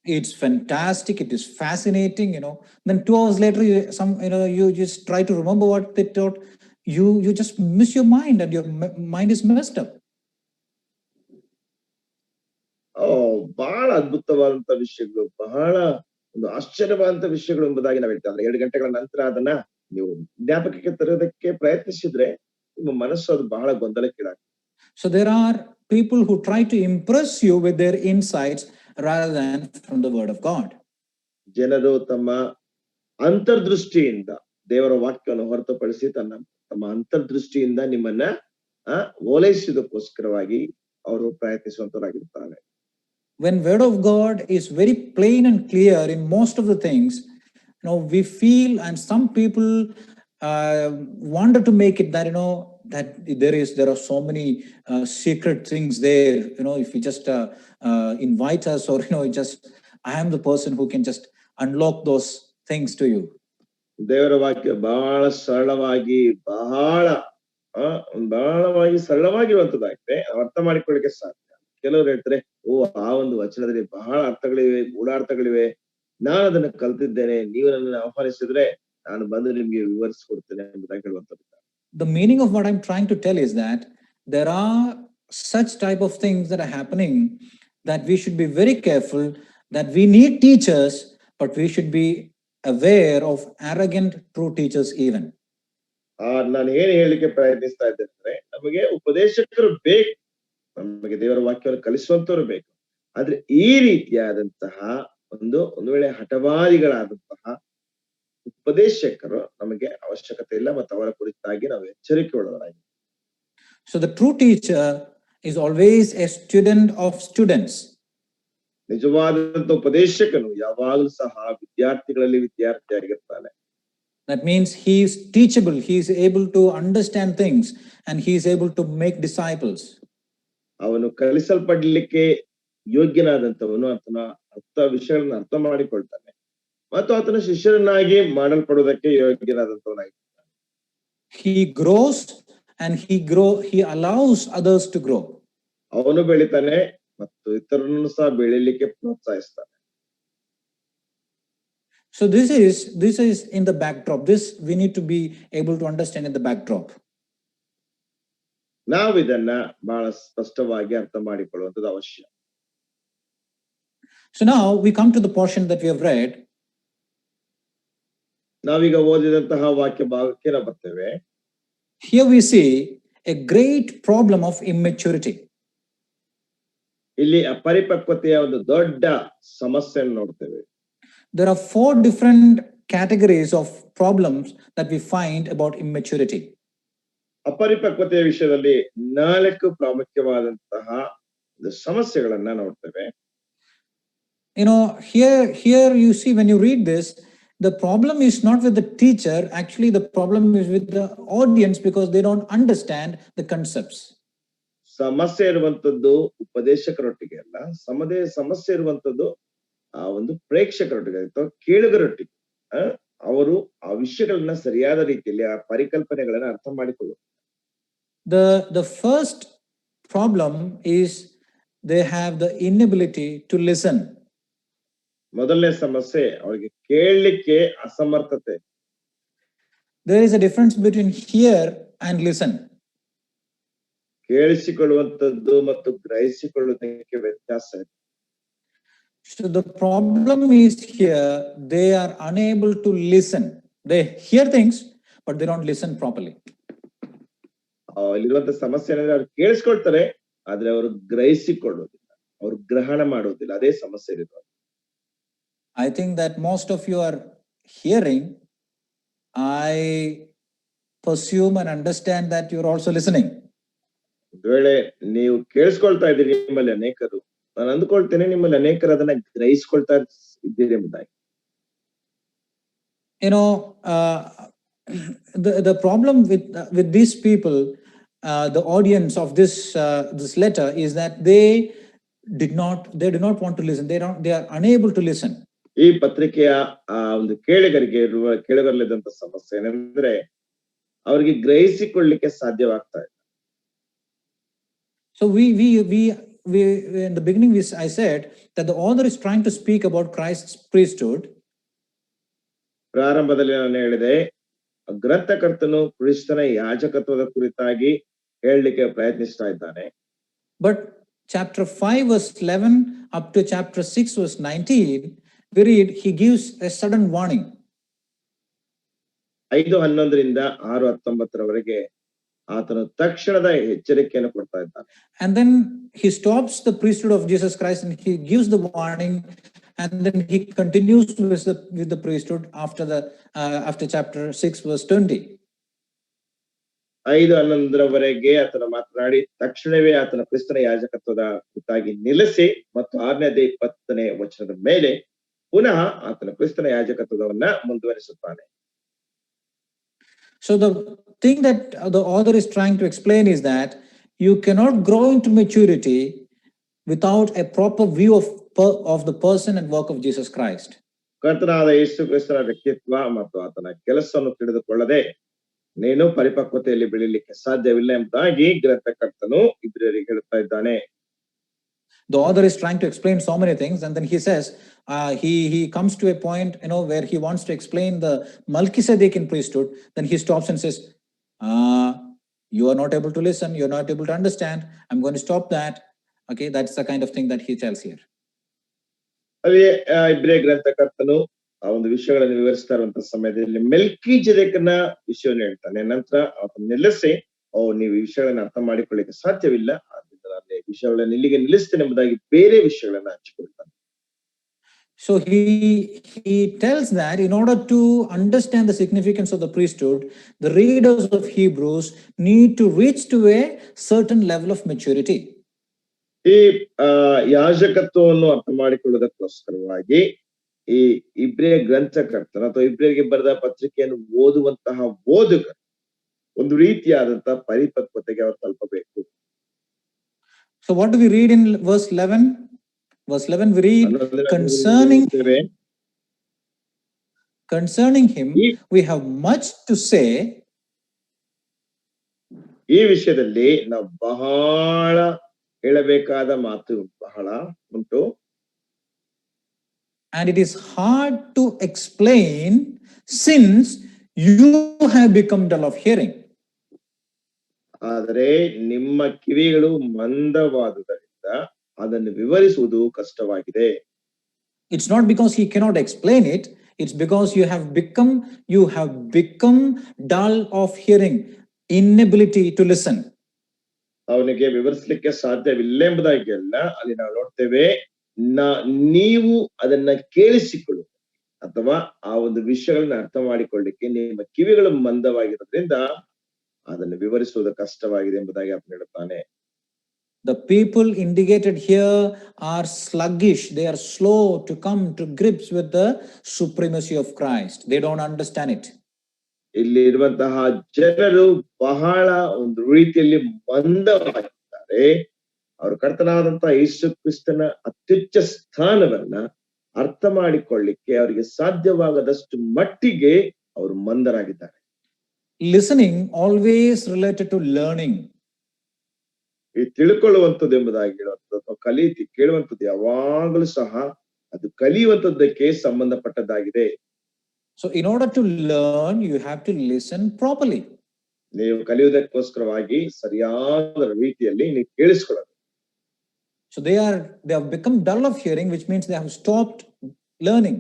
It's fantastic. It is fascinating. Then 2 hours later, you just try to remember what they taught. You just miss your mind and your mind is messed up. ಬಹಳ ಅದ್ಭುತವಾದಂತ ವಿಷಯಗಳು, ಬಹಳ ಒಂದು ಆಶ್ಚರ್ಯವಾದಂತ ವಿಷಯಗಳು ಎಂಬುದಾಗಿ ನಾವು ಹೇಳ್ತೇವೆ. 2 ಗಂಟೆಗಳ ನಂತರ ಅದನ್ನ ನೀವು ಜ್ಞಾಪಕಕ್ಕೆ ತರೋದಕ್ಕೆ ಪ್ರಯತ್ನಿಸಿದ್ರೆ ನಿಮ್ಮ ಮನಸ್ಸು ಅದು ಬಹಳ ಗೊಂದಲಕ್ಕೀಡಾಗ್ತದೆ. So there are people who try to impress you with their insights rather than from the word of God. ಜನರು ತಮ್ಮ ಅಂತರ್ದೃಷ್ಟಿಯಿಂದ ದೇವರ ವಾಕ್ಯವನ್ನು ಹೊರತುಪಡಿಸಿ ತಮ್ಮ ಅಂತರ್ದೃಷ್ಟಿಯಿಂದ ನಿಮ್ಮನ್ನ ಓಲೈಸುವುದಕ್ಕೋಸ್ಕರವಾಗಿ ಅವರು ಪ್ರಯತ್ನಿಸುವಂತರಾಗಿರ್ತಾರೆ. When word of God is very plain and clear in most of the things, we feel, and some people wanted to make it that that there are so many secret things there. If you just invite us, or just I am the person who can just unlock those things to you. ದೇವರ ವಾಕ್ಯ ಬಹಳ ಸರಳವಾಗಿ ಸರಳವಾಗಿರುವಂತದ್ದಾಗಿದೆ, ಅರ್ಥ ಮಾಡಿಕೊಳ್ಳಿಕ್ಕೆ ಸಾಧ್ಯ. ಕೆಲವರು ಹೇಳ್ತಾರೆ, ಆ ಒಂದು ವಚನದಲ್ಲಿ ಬಹಳ ಅರ್ಥಗಳಿವೆ, ಗೂಢಾರ್ಥಗಳಿವೆ, ನಾನು ಅದನ್ನು ಕಲ್ತಿದ್ದೇನೆ, ನೀವು ನನ್ನನ್ನು ಆಹ್ವಾನಿಸಿದ್ರೆ ನಾನು ಬಂದು ನಿಮ್ಗೆ ವಿವರಿಸಿಕೊಡ್ತೇನೆ ಎಂಬುದಾಗಿ ಹೇಳುವಂತದ್ದು. The meaning of what I'm trying to tell is that there are such type of things that are happening that we should be very careful, that we need teachers, but we should be aware of arrogant true teachers even. ನಾನು ಏನು ಹೇಳಿಕ್ಕೆ ಪ್ರಯತ್ನಿಸ್ತಾ ಇದ್ದೇನೆ ಅಂದ್ರೆ, ನಮಗೆ ಉಪದೇಶಕರು ಬೇಕು, ನಮಗೆ ದೇವರ ವಾಕ್ಯವನ್ನು ಕಲಿಸುವಂತವ್ರು ಬೇಕು. ಆದ್ರೆ ಈ ರೀತಿಯಾದಂತಹ ಒಂದು ವೇಳೆ ಹಠವಾದಿಗಳಾದಂತಹ ಉಪದೇಶಕರು ನಮಗೆ ಅವಶ್ಯಕತೆ ಇಲ್ಲ, ಮತ್ತು ಅವರ ಕುರಿತಾಗಿ ನಾವು ಎಚ್ಚರಿಕೆ ಉಳ್ಳವರಾಗಿ. So the true teacher is always a student of students. ನಿಜವಾದಂತ ಉಪದೇಶಕನು ಯಾವಾಗಲೂ ಸಹ ವಿದ್ಯಾರ್ಥಿಗಳಲ್ಲಿ ವಿದ್ಯಾರ್ಥಿಯಾಗಿರ್ತಾನೆ. That means he is teachable, he is able to understand things, and he is able to make disciples. ಅವನು ಕಲಿಸಲ್ಪಡ್ಲಿಕ್ಕೆ ಯೋಗ್ಯನಾದಂತವನು, ಆತನ ವಿಷಯಗಳನ್ನ ಅರ್ಥ ಮಾಡಿಕೊಳ್ತಾನೆ ಮತ್ತು ಆತನ ಶಿಷ್ಯರನ್ನಾಗಿ ಮಾಡಲ್ಪಡುವುದಕ್ಕೆ ಯೋಗ್ಯನಾದಂತವನಾಗಿರ್ತಾನೆ. He grows and he allows others to grow. ಅವನು ಬೆಳಿತಾನೆ ಮತ್ತು ಇತರರನ್ನು ಸಹ ಬೆಳಿಲಿಕ್ಕೆ ಪ್ರೋತ್ಸಾಹಿಸ್ತಾನೆ. So this is in the backdrop. This we need to be able to understand in the backdrop. ನಾವು ಇದನ್ನ ಬಹಳ ಸ್ಪಷ್ಟವಾಗಿ ಅರ್ಥ ಮಾಡಿಕೊಳ್ಳುವಂಥದ್ದು ಅವಶ್ಯ. So now we come to the portion that we have read. ನಾವೀಗ ಓದಿದಂತಹ ವಾಕ್ಯ ಭಾಗಕ್ಕೆ ನಾವು ಬರ್ತೇವೆ. Here we see a great problem of immaturity. ಇಲ್ಲಿ ಅಪರಿಪಕ್ವತೆಯ ಒಂದು ದೊಡ್ಡ ಸಮಸ್ಯೆಯನ್ನು ನೋಡ್ತೇವೆ. There are 4 different categories of problems that we find about immaturity. ಅಪರಿಪಕ್ವತೆಯ ವಿಷಯದಲ್ಲಿ 4 ಪ್ರಾಮುಖ್ಯವಾದಂತಹ ಸಮಸ್ಯೆಗಳನ್ನ ನೋಡ್ತೇವೆ. You know, here you see, when you read this, the problem is not with the teacher. Actually, the problem is with the audience, because they don't understand the concepts. ಸಮಸ್ಯೆ ಇರುವಂತದ್ದು ಉಪದೇಶಕರೊಟ್ಟಿಗೆ ಅಲ್ಲ, ಸಮಸ್ಯೆ ಇರುವಂತದ್ದು ಆ ಒಂದು ಪ್ರೇಕ್ಷಕರೊಟ್ಟಿಗೆ ಅಥವಾ ಕೇಳುಗರೊಟ್ಟಿಗೆ. ಅವರು ಆ ವಿಷಯಗಳನ್ನ ಸರಿಯಾದ ರೀತಿಯಲ್ಲಿ ಆ ಪರಿಕಲ್ಪನೆಗಳನ್ನ ಅರ್ಥ ಮಾಡಿಕೊಳ್ಳುವರು. The first problem is they have the inability to listen. ಮೊದಲನೇ ಸಮಸ್ಯೆ ಅವರಿಗೆ ಕೇಳಲಿಕ್ಕೆ ಅಸಮರ್ಥತೆ. There is a difference between hear and listen. ಕೇಳಿಸಿಕೊಳ್ಳುವಂತದ್ದು ಮತ್ತು ಗ್ರಹಿಸಿಕೊಳ್ಳುವುದಕ್ಕೆ ವ್ಯತ್ಯಾಸ ಇದೆ. So the problem is here, they are unable to listen. They hear things, but they don't listen properly. ಇಲ್ಲಿರುವಂತ ಸಮಸ್ಯೆ ಏನಂದ್ರೆ ಅವ್ರು ಕೇಳಿಸ್ಕೊಳ್ತಾರೆ, ಆದ್ರೆ ಅವರು ಗ್ರಹಿಸಿಕೊಳ್ಳುವುದಿಲ್ಲ, ಅವರು ಗ್ರಹಣ ಮಾಡುವುದಿಲ್ಲ. ಅದೇ ಸಮಸ್ಯೆ ಇರೋದು. I think that most of you are hearing. I presume and understand that you're also listening. ಒಂದು ವೇಳೆ ನೀವು ಕೇಳಿಸ್ಕೊಳ್ತಾ ಇದ್ದೀರಿ, ನಿಮ್ಮಲ್ಲಿ ಅನೇಕರು, ನಾನು ಅಂದುಕೊಳ್ತೇನೆ ನಿಮ್ಮಲ್ಲಿ ಅನೇಕರು ಅದನ್ನ ಗ್ರಹಿಸ್ಕೊಳ್ತಾ ಇದ್ದೀರಿ ಎಂಬುದಾಗಿ. You know, the problem with these people, the audience of this letter, is that they do not want to listen. They are unable to listen. ಈ ಪತ್ರಿಕೆಯ ಆ ಒಂದು ಕೇಳುಗರಲ್ಲಿದ್ದಂತ ಸಮಸ್ಯೆ ಏನಂದ್ರೆ ಅವರಿಗೆ ಗ್ರಹಿಸಿಕೊಳ್ಳಲಿಕ್ಕೆ ಸಾಧ್ಯವಾಗ್ತಾ ಇಲ್ಲ. So we in the beginning I said that the author is trying to speak about Christ's priesthood. ಪ್ರಾರಂಭದಲ್ಲಿ ನಾನು ಹೇಳಿದೆ, ಗ್ರಂಥಕರ್ತನು ಕ್ರಿಸ್ತನ ಯಾಜಕತ್ವದ ಕುರಿತಾಗಿ ಹೇಳಲಿಕ್ಕೆ ಪ್ರಯತ್ನಿಸ್ತಾ ಇದ್ದಾನೆ. But chapter 5 verse 11 up to chapter 6 verse 19, we read he gives a sudden warning. 5:11 6:19 ಆತನು ತಕ್ಷಣದ ಎಚ್ಚರಿಕೆಯನ್ನು ಕೊಡ್ತಾ ಇದ್ದಾನೆ. And then he stops the priesthood of Jesus Christ and he gives the warning, and then he continues with the priesthood after chapter 6 verse 20. 5:11 ಆತನ ಮಾತನಾಡಿ ತಕ್ಷಣವೇ ಆತನ ಕ್ರಿಸ್ತನ ಯಾಜಕತ್ವದ ಕುರಿತಾಗಿ ನಿಲ್ಲಿಸಿ ಮತ್ತು 6:20 ಮೇಲೆ ಪುನಃ ಆತನ ಕ್ರಿಸ್ತನ ಯಾಜಕತ್ವವನ್ನ ಮುಂದುವರಿಸುತ್ತಾನೆ. So the thing that the author is trying to explain is that you cannot grow into maturity without a proper view of the person and work of Jesus Christ. ಕರ್ತನಾದ ಯೇಸು ಕ್ರಿಸ್ತನ ವ್ಯಕ್ತಿತ್ವ ಮತ್ತು ಆತನ ಕೆಲಸವನ್ನು ತಿಳಿದುಕೊಳ್ಳದೆ ನೀನು ಪರಿಪಕ್ವತೆಯಲ್ಲಿ ಬೆಳೀಲಿಕ್ಕೆ ಸಾಧ್ಯವಿಲ್ಲ ಎಂಬುದಾಗಿ ಗ್ರಂಥಕರ್ತನು ಇಬ್ರಿಯರಿಗೆ ಹೇಳುತ್ತಾ ಇದ್ದಾನೆ. The author is trying to explain so many things, and then he says he comes to a point, where he wants to explain the Melchizedekian priesthood. Then he stops and says, you are not able to listen, you're not able to understand, I'm going to stop that. Okay, that's the kind of thing that he tells here. ಅಲ್ಲಿ ಇಬ್ರಿಯ ಗ್ರಂಥಕರ್ತನು ಆ ಒಂದು ವಿಷಯಗಳನ್ನು ವಿವರಿಸ್ತಾ ಇರುವಂತಹ ಸಮಯದಲ್ಲಿ ಮೆಲ್ಕಿಜೆದೇಕನ ವಿಷಯವನ್ನು ಹೇಳ್ತಾನೆ. ನಂತರ ಅದನ್ನ ನಿಲ್ಲಿಸಿ, ನೀವು ಈ ವಿಷಯಗಳನ್ನ ಅರ್ಥ ಮಾಡಿಕೊಳ್ಳಿಕ್ಕೆ ಸಾಧ್ಯವಿಲ್ಲ, ಆದ್ರಿಂದ ನಾನು ವಿಷಯಗಳನ್ನ ಇಲ್ಲಿಗೆ ನಿಲ್ಲಿಸ್ತೇನೆ ಎಂಬುದಾಗಿ ಬೇರೆ ವಿಷಯಗಳನ್ನ ಹಂಚಿಕೊಳ್ತಾನೆ. So he tells that in order to understand the significance of the priesthood, the readers of Hebrews need to reach to a certain level of maturity. ಈ ಯಾಜಕತ್ವವನ್ನು ಅರ್ಥ ಮಾಡಿಕೊಳ್ಳುವುದಕ್ಕೋಸ್ಕರವಾಗಿ ಈ ಇಬ್ರಿಯ ಗ್ರಂಥಕರ್ತನ ಅಥವಾ ಇಬ್ರಿಯರಿಗೆ ಬರೆದ ಪತ್ರಿಕೆಯನ್ನು ಓದುವಂತಹ ಓದುಗರು ಒಂದು ರೀತಿಯಾದಂತಹ ಪರಿಪಕ್ವತೆಗೆ ಅವರು ತಲುಪಬೇಕು. So what do we read in verse 11? Verse 11 we read, concerning him we have much to say, ಈ ವಿಷಯದಲ್ಲಿ ನಾವು ಬಹಳ ಹೇಳಬೇಕಾದ ಮಾತು ಬಹಳ ಉಂಟು. And it is hard to explain since you have become dull of hearing. ಆದರೆ ನಿಮ್ಮ ಕಿವಿಗಳು ಮಂದವಾದುದರಿಂದ ಅದನ್ನು ವಿವರಿಸುವುದು ಕಷ್ಟವಾಗಿದೆ. It's not because he cannot explain it, it's because you have become dull of hearing, inability to listen. ಅವನಿಗೆ ವಿವರಿಸಲಿಕ್ಕೆ ಸಾಧ್ಯವಿಲ್ಲ ಎಂಬುದಾಗಿ ಅಲ್ಲ, ಅಲ್ಲಿ ನಾವು ನೋಡ್ತೇವೆ ನೀವು ಅದನ್ನ ಕೇಳಿಸಿಕೊಳ್ಳು ಅಥವಾ ಆ ಒಂದು ವಿಷಯಗಳನ್ನ ಅರ್ಥ ಮಾಡಿಕೊಳ್ಳಿಕ್ಕೆ ನಿಮ್ಮ ಕಿವಿಗಳು ಮಂದವಾಗಿರೋದ್ರಿಂದ ಅದನ್ನು ವಿವರಿಸುವುದು ಕಷ್ಟವಾಗಿದೆ ಎಂಬುದಾಗಿ ಆತನು ಹೇಳುತ್ತಾನೆ. The people indicated here are sluggish. They are slow to come to grips with the supremacy of Christ. They don't understand it. ಇಲ್ಲಿ ಇರುವಂತಹ ಜನರು ಬಹಳ ಒಂದು ರೀತಿಯಲ್ಲಿ ಮಂದವಾಗಿದ್ದಾರೆ. ಅವರು ಕರ್ತನಾದಂತಹ ಯೇಸು ಕ್ರಿಸ್ತನ ಅತ್ಯುಚ್ಚ ಸ್ಥಾನವನ್ನ ಅರ್ಥ ಮಾಡಿಕೊಳ್ಳಿಕ್ಕೆ ಅವರಿಗೆ ಸಾಧ್ಯವಾಗದಷ್ಟು ಮಟ್ಟಿಗೆ ಅವರು ಮಂದರಾಗಿದ್ದಾರೆ. Listening always related to learning. ಈ ತಿಳ್ಕೊಳ್ಳುವಂಥದ್ದು ಎಂಬುದಾಗಿ ಹೇಳುವಂಥದ್ದು ಕೇಳುವಂಥದ್ದು ಯಾವಾಗಲೂ ಸಹ ಅದು ಕಲಿಯುವಂಥದ್ದಕ್ಕೆ ಸಂಬಂಧಪಟ್ಟದ್ದಾಗಿದೆ. So in order to learn, you have to listen properly. ನೀವು ಕಲಿಯುವುದಕ್ಕೋಸ್ಕರವಾಗಿ ಸರಿಯಾದ ರೀತಿಯಲ್ಲಿ ನೀವು ಕೇಳಿಸ್ಕೊಳ್ಳಬೇಕು. So they have become dull of hearing, which means they have stopped learning.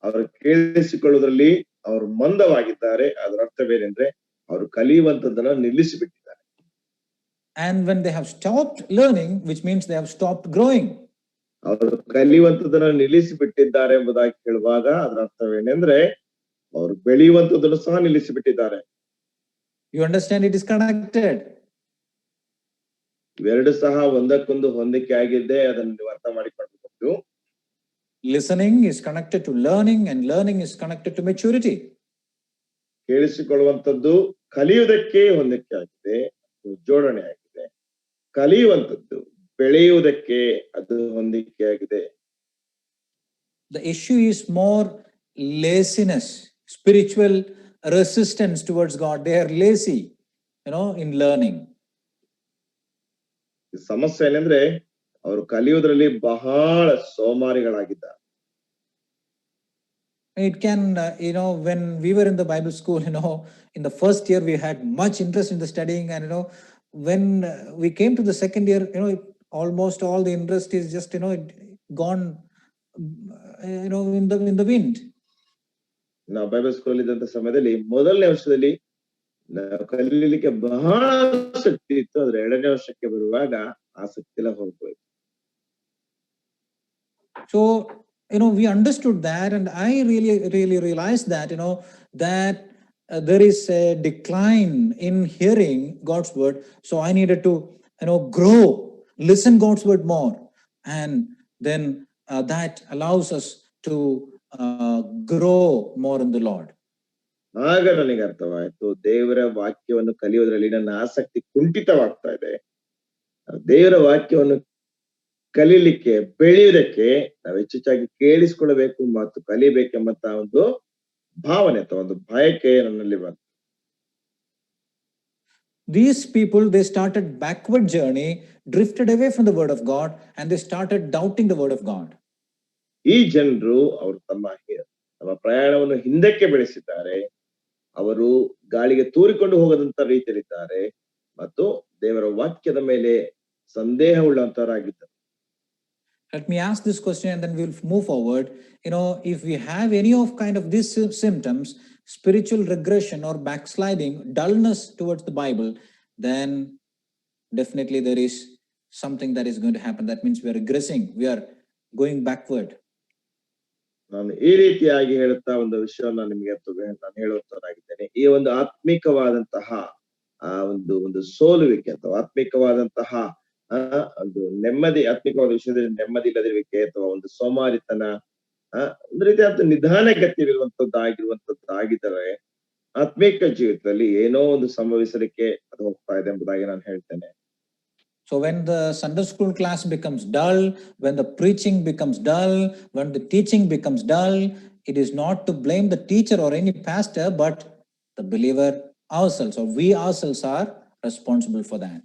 ಅವರು ಕೇಳಿಸಿಕೊಳ್ಳುವುದರಲ್ಲಿ ಅವರು ಮಂದವಾಗಿದ್ದಾರೆ. ಅದರ ಅರ್ಥವೇನೆಂದ್ರೆ ಅವರು ಕಲಿಯುವಂಥದ್ದನ್ನ ನಿಲ್ಲಿಸಿಬಿಟ್ಟಿದ್ದಾರೆ. And when they have stopped learning, which means they have stopped growing. ಅವರು ಕಲಿಯುವಂಥದ್ದನ್ನ ನಿಲ್ಲಿಸಿಬಿಟ್ಟಿದ್ದಾರೆ ಎಂಬುದಾಗಿ ಹೇಳುವಾಗ ಅದರ ಅರ್ಥವೇನೆಂದ್ರೆ ಅವರು ಬೆಳೆಯುವಂಥದ್ದನ್ನು ಸಹ ನಿಲ್ಲಿಸಿಬಿಟ್ಟಿದ್ದಾರೆ. You understand, it is connected. ಇವೆರಡು ಸಹ ಒಂದಕ್ಕೊಂದು ಹೊಂದಿಕೆ ಆಗಿದೆ, ಅದನ್ನು ನೀವು ಅರ್ಥ ಮಾಡಿಕೊಳ್ಳಬೇಕು. Listening is connected to learning and learning is connected to maturity. ಕೇಳಿಸಿಕೊಳ್ಳುವಂಥದ್ದು ಕಲಿಯುವುದಕ್ಕೆ ಹೊಂದಿಕೆ ಆಗಿದೆ, ಜೋಡಣೆ ಆಗಿದೆ. ಕಲಿಯುವಂಥದ್ದು ಬೆಳೆಯುವುದಕ್ಕೆ ಅದು ಹೊಂದಿಕೆ ಆಗಿದೆ. The issue is more laziness, spiritual resistance towards God. They are lazy, in learning. ಸಮಸ್ಯೆ ಏನಂದ್ರೆ ಅವರು ಕಲಿಯುವುದರಲ್ಲಿ ಬಹಳ ಸೋಮಾರಿಗಳಾಗಿದ್ದಾರೆ. It can, when we were in the Bible school, in the first year we had much interest in the studying, and when we came to the second year, almost all the interest is just gone, in the wind. ನಾವು ಬೈಬಲ್ ಸ್ಕೂಲ್ ಇದ್ದಂತ ಸಮಯದಲ್ಲಿ ಮೊದಲನೇ ವರ್ಷದಲ್ಲಿ ಕಲೀಲಿಕ್ಕೆ ಬಹಳ ಆಸಕ್ತಿ ಇತ್ತು, ಆದ್ರೆ ಎರಡನೇ ವರ್ಷಕ್ಕೆ ಬರುವಾಗ ಆಸಕ್ತಿ ಎಲ್ಲ ಹೋಗ್ಬೋದು. So we understood that, and I really realized that that there is a decline in hearing God's word. So I needed to grow, listen God's word more, and then that allows us to grow more in the Lord. ಆಗ ನನಗೆ ಅರ್ಥವಾಯಿತು, ದೇವರ ವಾಕ್ಯವನ್ನು ಕಲಿಯೋದ್ರಲ್ಲಿ ನನ್ನ ಆಸಕ್ತಿ ಕುಂಠಿತವಾಗ್ತಾ ಇದೆ. ದೇವರ ವಾಕ್ಯವನ್ನು ಕಲೀಲಿಕ್ಕೆ ಬೆಳೆಯುವುದಕ್ಕೆ ನಾವು ಹೆಚ್ಚೆಚ್ಚಾಗಿ ಕೇಳಿಸಿಕೊಳ್ಳಬೇಕು ಮತ್ತು ಕಲಿಬೇಕೆಂಬಂತ ಒಂದು ಭಾವನೆ ಅಥವಾ ಒಂದು ಬಯಕೆ ನನ್ನಲ್ಲಿ ಬಂತು. These people, they started backward journey, drifted away from the word of God, and they started doubting the word of God. ಈ ಜನರು ಅವರು ತಮ್ಮ ಪ್ರಯಾಣವನ್ನು ಹಿಂದಕ್ಕೆ ಬೆಳೆಸಿದ್ದಾರೆ. ಅವರು ಗಾಳಿಗೆ ತೂರಿಕೊಂಡು ಹೋಗದಂತ ರೀತಿಯಲ್ಲಿದ್ದಾರೆ ಮತ್ತು ದೇವರ ವಾಕ್ಯದ ಮೇಲೆ ಸಂದೇಹ ಉಳ್ಳಂತವರಾಗಿದ್ದಾರೆ. Let me ask this question and then we'll move forward. If we have any of kind of these symptoms, spiritual regression or backsliding, dullness towards the Bible, then definitely there is something that is going to happen. That means we are regressing, we are going backward. ನಾನು ಈ ರೀತಿಯಾಗಿ ಹೇಳುತ್ತಾ ಒಂದು ವಿಷಯವನ್ನು ನಿಮಗೆ ನಾನು ಹೇಳುವಂತನಾಗಿದ್ದೇನೆ. ಈ ಒಂದು ಆತ್ಮಿಕವಾದಂತಹ ಒಂದು ಸೋಲುವಿಕೆ ಅಥವಾ ಆತ್ಮಿಕವಾದಂತಹ ಒಂದು ಆತ್ಮಿಕವಾದ ವಿಷಯದಲ್ಲಿ ನೆಮ್ಮದಿ ಇಲ್ಲದಿರುವಿಕೆ ಅಥವಾ ಒಂದು ಸೋಮಾರಿತನ, ಒಂದು ರೀತಿಯಾದ ನಿಧಾನಗತಿಯಲ್ಲಿರುವಂತದ್ದಾಗಿದ್ದರೆ ಆತ್ಮಿಕ ಜೀವಿತದಲ್ಲಿ ಏನೋ ಒಂದು ಸಂಭವಿಸಲಿಕ್ಕೆ ಅದು ಹೋಗ್ತಾ ಇದೆ ಎಂಬುದಾಗಿ ನಾನು ಹೇಳ್ತೇನೆ. So when the Sunday school class becomes dull, when the preaching becomes dull, when the teaching becomes dull, it is not to blame the teacher or any pastor, but the believer ourselves, or we ourselves are responsible for that.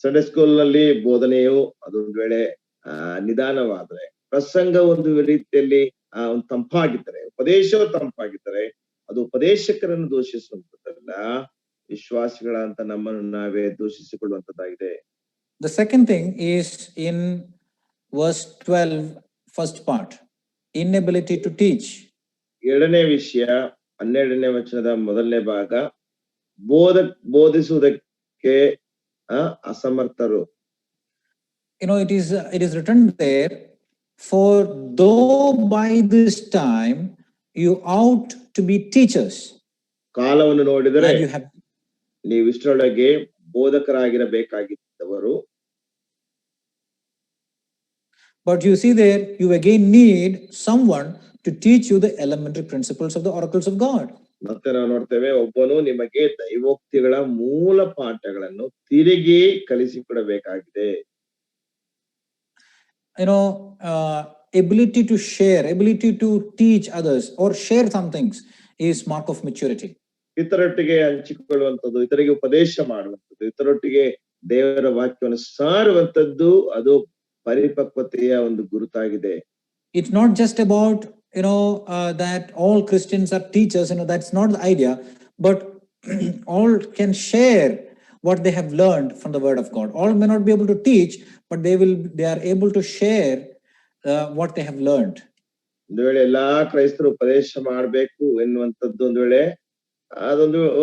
Sunday school ನಲ್ಲಿ ಬೋಧನೆಯು ಅದೊಂದು ವೇಳೆ ನಿಧಾನವಾದ್ರೆ, ಪ್ರಸಂಗ ಒಂದು ರೀತಿಯಲ್ಲಿ ಒಂದು ತಂಪಾಗಿದ್ದರೆ, ಉಪದೇಶವು ತಂಪಾಗಿದ್ದರೆ, ಅದು ಉಪದೇಶಕರನ್ನು ದೂಷಿಸುವಂತದ್ದಲ್ಲ, ವಿಶ್ವಾಸಿಗಳಂತ ನಮ್ಮನ್ನು ನಾವೇ ದೂಷಿಸಿಕೊಳ್ಳುವಂತದ್ದಾಗಿದೆ. The second thing is in verse 12, first part, inability to teach. ಎರಡನೇ ವಿಷಯ 12ನೇ ವಚನದ ಮೊದಲನೇ ಭಾಗ, ಬೋಧಿಸುವುದಕ್ಕೆ ಅಸಮರ್ಥರು. It is written there, for though by this time you ought to be teachers. ಕಾಲವನ್ನು ನೋಡಿದರೆ ನೀವು ಇಷ್ಟರೊಳಗೆ ಬೋಧಕರಾಗಿರಬೇಕಾಗಿದ್ದವರು. But you see there, you again need someone to teach you the elementary principles of the oracles of God. ಮತ್ತೆ ನಾವು ನೋಡ್ತೇವೆ, ಒಬ್ಬನು ನಿಮಗೆ ದೈವೋಕ್ತಿಗಳ ಮೂಲ ಪಾಠಗಳನ್ನು ತಿರುಗಿ ಕಲಿಸಿಕೊಡಬೇಕಾಗಿದೆ. Ability to share, ability to teach others or share some things is mark of maturity. ಇತರೊಟ್ಟಿಗೆ ಹಂಚಿಕೊಳ್ಳುವಂಥದ್ದು, ಇತರಿಗೆ ಉಪದೇಶ ಮಾಡುವಂಥದ್ದು, ಇತರೊಟ್ಟಿಗೆ ದೇವರ ವಾಕ್ಯವನ್ನು ಸಾರುವಂಥದ್ದು, ಅದು ಪರಿಪಕ್ವತೆಯ ಒಂದು ಗುರುತಾಗಿದೆ. It's not just about that all Christians are teachers, that's not the idea, but all can share what they have learned from the word of God. All may not be able to teach, but they are able to share what they have learned. ಒಂದು ವೇಳೆ ಎಲ್ಲಾ ಕ್ರೈಸ್ತರು ಉಪದೇಶ ಮಾಡಬೇಕು ಎನ್ನುವಂಥದ್ದು ಒಂದು ವೇಳೆ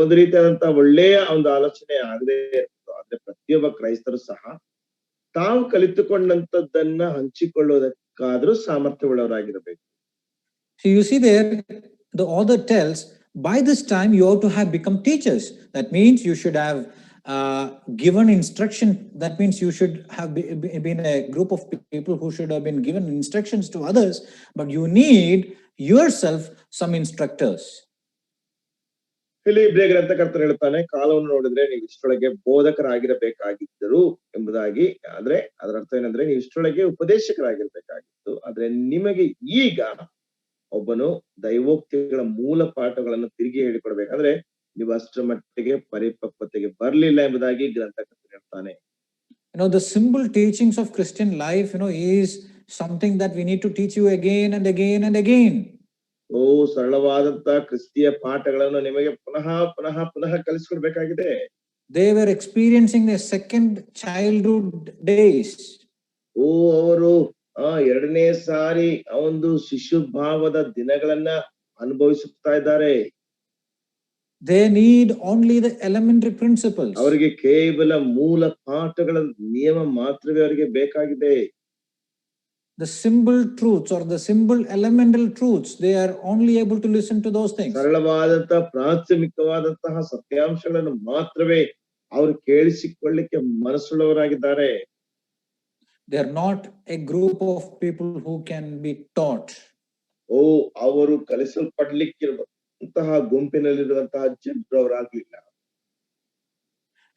ಒಂದು ರೀತಿಯಾದಂತಹ ಒಳ್ಳೆಯ ಒಂದು ಆಲೋಚನೆ ಆಗದೆ ಇರ್ತದೆ. ಆದ್ರೆ ಪ್ರತಿಯೊಬ್ಬ ಕ್ರೈಸ್ತರು ಸಹ ತಾವು ಕಲಿತುಕೊಂಡಂತದ್ದನ್ನ ಹಂಚಿಕೊಳ್ಳುವುದಕ್ಕಾದ್ರೂ ಸಾಮರ್ಥ್ಯವುಳ್ಳವರಾಗಿರಬೇಕು. So you see there, the author tells, by this time you ought to have become teachers. That means you should have given instruction. That means you should have been a group of people who should have been given instructions to others, but you need yourself some instructors. ಇಲ್ಲಿ ಇಬ್ರಿಯ ಗ್ರಂಥಕರ್ತರು ಹೇಳ್ತಾನೆ, ಕಾಲವನ್ನು ನೋಡಿದ್ರೆ ನೀವು ಇಷ್ಟರೊಳಗೆ ಬೋಧಕರಾಗಿರಬೇಕಾಗಿದ್ದರು ಎಂಬುದಾಗಿ. ಆದ್ರೆ ಅದರ ಅರ್ಥ ಏನಂದ್ರೆ, ನೀವು ಇಷ್ಟರೊಳಗೆ ಉಪದೇಶಕರಾಗಿರ್ಬೇಕಾಗಿತ್ತು, ಆದ್ರೆ ನಿಮಗೆ ಈಗ ಒಬ್ಬನು ದೈವೋಕ್ತಿಗಳ ಮೂಲ ಪಾಠಗಳನ್ನು ತಿರುಗಿ ಹೇಳಿಕೊಡ್ಬೇಕಾದ್ರೆ ನೀವು ಅಷ್ಟರ ಮಟ್ಟಿಗೆ ಪರಿಪಕ್ವತೆಗೆ ಬರ್ಲಿಲ್ಲ ಎಂಬುದಾಗಿ ಗ್ರಂಥಕರ್ತರು ಹೇಳ್ತಾನೆ. The simple teachings of Christian life, is something that we need to teach you again and again and again. ಸರಳವಾದಂತ ಕ್ರಿಸ್ತಿಯ ಪಾಠಗಳನ್ನು ನಿಮಗೆ ಪುನಃ ಪುನಃ ಪುನಃ ಕಲಿಸಿಕೊಡ್ಬೇಕಾಗಿದೆ. They were experiencing their second childhood days. ಅವರು ಎರಡನೇ ಸಾರಿ ಒಂದು ಶಿಶು ಭಾವದ ದಿನಗಳನ್ನ ಅನುಭವಿಸುತ್ತಾ ಇದ್ದಾರೆ. They need only the elementary principles. ಅವರಿಗೆ ಕೇವಲ ಮೂಲ ಪಾಠಗಳ ನಿಯಮ ಮಾತ್ರವೇ ಅವರಿಗೆ ಬೇಕಾಗಿದೆ. The simple truths or the simple elemental truths, they are only able to listen to those things. ಸರಳವಾದಂತಹ ಪ್ರಾಥಮಿಕವಾದಂತಹ ಸತ್ಯಾಂಶಗಳನ್ನು ಮಾತ್ರವೇ ಅವರು ಕೇಳಿಸಿಕೊಳ್ಳಿಕ್ಕೆ ಮನಸ್ಸುಳ್ಳವರಾಗಿದ್ದಾರೆ. They are not a group of people who can be taught. ಅವರು ಕಲಿಸಲ್ಪಡ್ಲಿಕ್ಕಿರುವಂತಹ ಗುಂಪಿನಲ್ಲಿರುವಂತಹ ಜನರವರಾಗಲಿಲ್ಲ.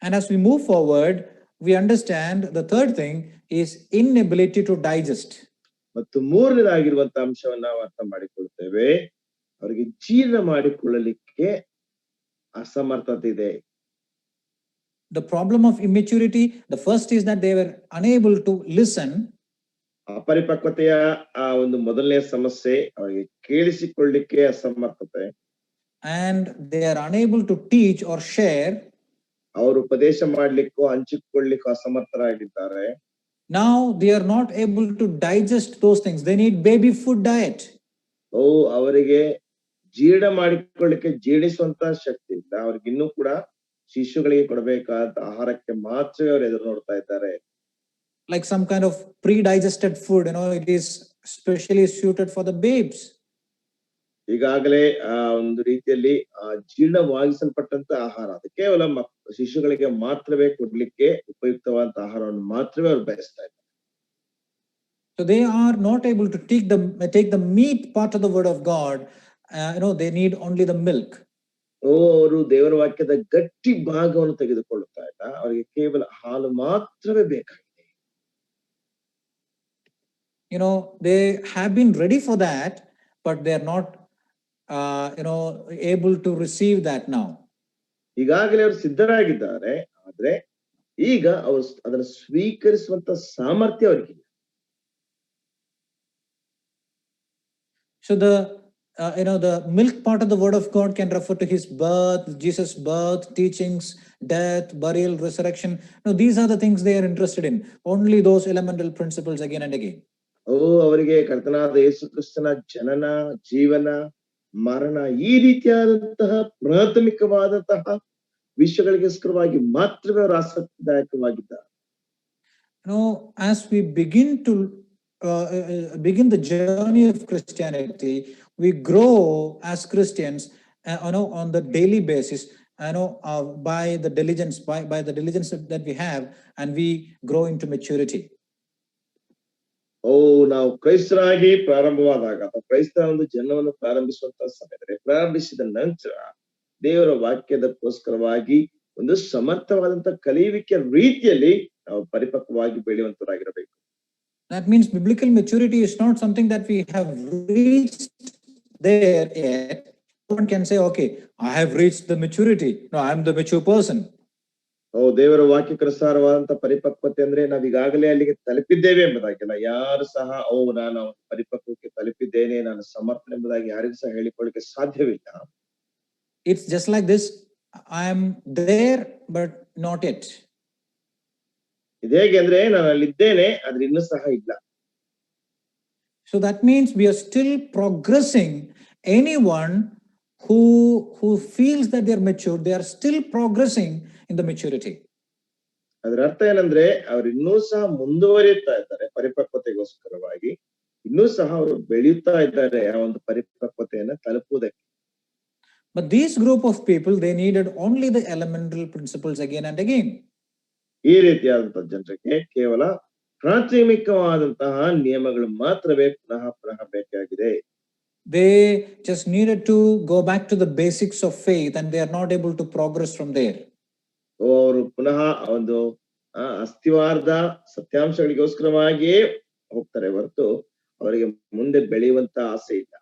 And as we move forward, we understand the third thing is inability to digest. ಮತ್ತು ಮೂರನೇದಾಗಿರುವಂತಹ ಅಂಶವನ್ನು ನಾವು ಅರ್ಥ ಮಾಡಿಕೊಳ್ಳುತ್ತೇವೆ, ಅವರಿಗೆ ಜೀರ್ಣ ಮಾಡಿಕೊಳ್ಳಲಿಕ್ಕೆ ಅಸಮರ್ಥತೆ ಇದೆ. The problem of immaturity, the first is that they were unable to listen. ಅಪರಿಪಕ್ವತೆಯ ಒಂದು ಮೊದಲನೇ ಸಮಸ್ಯೆ ಅವರಿಗೆ ಕೇಳಿಸಿಕೊಳ್ಳಲಿಕ್ಕೆ ಅಸಮರ್ಥತೆ. And they are unable to teach or share. ಅವರು ಉಪದೇಶ ಮಾಡ್ಲಿಕ್ಕೂ ಹಂಚಿಕೊಳ್ಳಿಕ್ಕೂ ಅಸಮರ್ಥರಾಗಿದ್ದಾರೆ. Now they are not able to digest those things. They need baby food diet. ಅವರಿಗೆ ಜೀರ್ಣ ಮಾಡಿಕೊಳ್ಳಿಕ್ಕೆ ಜೀರ್ಣಿಸುವಂತ ಶಕ್ತಿ ಇಲ್ಲ. ಅವ್ರಿಗೆ ಇನ್ನೂ ಕೂಡ ಶಿಶುಗಳಿಗೆ ಕೊಡಬೇಕಾದ ಆಹಾರಕ್ಕೆ ಮಾತ್ರವೇ ಅವರು ಎದುರು ನೋಡ್ತಾ ಇದ್ದಾರೆ. Like some kind of pre-digested food, it is specially suited for the babes. ಈಗಾಗಲೇ ಒಂದು ರೀತಿಯಲ್ಲಿ ಜೀರ್ಣವಾಗಿಸಲ್ಪಟ್ಟಂತ ಆಹಾರ, ಅದು ಕೇವಲ ಶಿಶುಗಳಿಗೆ ಮಾತ್ರವೇ ಕೊಡ್ಲಿಕ್ಕೆ ಉಪಯುಕ್ತವಾದ ಆಹಾರವನ್ನು ಮಾತ್ರವೇ ಅವರು ಬಯಸ್ತಾ ಇದ್ದಾರೆ. So they are not able to take the meat part of the word of God. They need only the milk. ಅವರು ದೇವರ ವಾಕ್ಯದ ಗಟ್ಟಿ ಭಾಗವನ್ನು ತೆಗೆದುಕೊಳ್ಳುತ್ತಾ ಇಲ್ಲ, ಅವರಿಗೆ ಕೇವಲ ಹಾಲು ಮಾತ್ರವೇ ಬೇಕಾಗಿದೆ. They have been ready for that, but they are not able to receive that now. ಈಗಾಗಲೇ ಅವರು ಸಿದ್ಧರಾಗಿದ್ದಾರೆ, ಆದ್ರೆ ಈಗ ಅವರು ಅದನ್ನು ಸ್ವೀಕರಿಸುವಂತ ಸಾಮರ್ಥ್ಯ ಅವರಿಗಿಲ್ಲ. So the milk part of the word of God can refer to his birth, Jesus' birth, teachings, death, burial, resurrection. No, these are the things they are interested in. Only those elemental principles again and again. ಅವರಿಗೆ ಕರ್ತನಾದ ಯೇಸು ಕ್ರಿಸ್ತನ ಜನನ, ಜೀವನ, ಮರಣ ಈ ರೀತಿಯಾದಂತಹ ಪ್ರಾಥಮಿಕವಾದಂತಹ ವಿಷಯಗಳಿಗೋಸ್ಕರವಾಗಿ ಮಾತ್ರವೇ ಅವರು ಆಸಕ್ತಿದಾಯಕವಾಗಿದ್ದಾರೆ. As we begin the journey of Christianity, we grow as Christians, on the daily basis, by the diligence that we have, and we grow into maturity. ನಾವು ಕ್ರೈಸ್ತರಾಗಿ ಪ್ರಾರಂಭವಾದಾಗ ಅಥವಾ ಕ್ರೈಸ್ತರ ಒಂದು ಜನ್ಮವನ್ನು ಪ್ರಾರಂಭಿಸುವಂತಹ ಸಮಯದಲ್ಲಿ ಪ್ರಾರಂಭಿಸಿದ ನಂತರ ದೇವರ ವಾಕ್ಯದಕ್ಕೋಸ್ಕರವಾಗಿ ಒಂದು ಸಮರ್ಥವಾದಂತಹ ಕಲಿಯುವಿಕೆ ರೀತಿಯಲ್ಲಿ ನಾವು ಪರಿಪಕ್ವವಾಗಿ ಬೆಳೆಯುವಂತರಾಗಿರಬೇಕು. That means biblical maturity is not something that we have reached there yet. No one can say, okay, I have reached the maturity. No, I am the mature person. ದೇವರ ವಾಕ್ಯಕ್ಕನುಸಾರವಾದಂತ ಪರಿಪಕ್ವತೆ ಅಂದ್ರೆ ನಾವ್ ಈಗಾಗಲೇ ಅಲ್ಲಿಗೆ ತಲುಪಿದ್ದೇವೆ ಎಂಬುದಾಗಿಲ್ಲ. ಯಾರು ಸಹ ನಾನು ಪರಿಪಕ್ವಕ್ಕೆ ತಲುಪಿದ್ದೇನೆ, ನಾನು ಸಮರ್ಥ ಎಂಬುದಾಗಿ ಯಾರಿಗೂ ಸಹ ಹೇಳಿಕೊಳ್ಳಿಕ್ಕೆ ಸಾಧ್ಯವಿಲ್ಲ. It's just like this, I am there but not yet. ಇದು ಹೇಗೆ ಅಂದ್ರೆ ನಾನು ಅಲ್ಲಿದ್ದೇನೆ ಆದ್ರೆ ಇನ್ನೂ ಸಹ ಇಲ್ಲ. So that means we are still progressing. Anyone who feels that they are mature, they are still progressing in the maturity. ಅದರ ಅರ್ಥ ಏನಂದ್ರೆ ಅವರು ಇನ್ನೂ ಸಹ ಮುಂದುವರಿಯುತ್ತಾ ಇದ್ದಾರೆ ಪರಿಪಕ್ವತೆಗೋಸ್ಕರವಾಗಿ, ಇನ್ನೂ ಸಹ ಅವರು ಬೆಳೆಯುತ್ತಾ ಇದ್ದಾರೆ ಆ ಒಂದು ಪರಿಪಕ್ವತೆಯನ್ನು ತಲುಪುವುದಕ್ಕೆ. But these group of people, they needed only the elemental principles again and again. ಈ ರೀತಿಯಾದಂತಹ ಜನರಿಗೆ ಕೇವಲ ಪ್ರಾಥಮಿಕವಾದಂತಹ ನಿಯಮಗಳು ಮಾತ್ರವೇ ಪುನಃ ಬೇಕಾಗಿದೆ. They just needed to go back to the basics of faith, and they are not able to progress from there. ಅವರು ಪುನಃ ಒಂದು ಅಸ್ಥಿವಾರದ ಸತ್ಯಾಂಶಗಳಿಗೋಸ್ಕರವಾಗಿಯೇ ಹೋಗ್ತಾರೆ ಹೊರತು ಅವರಿಗೆ ಮುಂದೆ ಬೆಳೆಯುವಂತ ಆಸೆ ಇಲ್ಲ.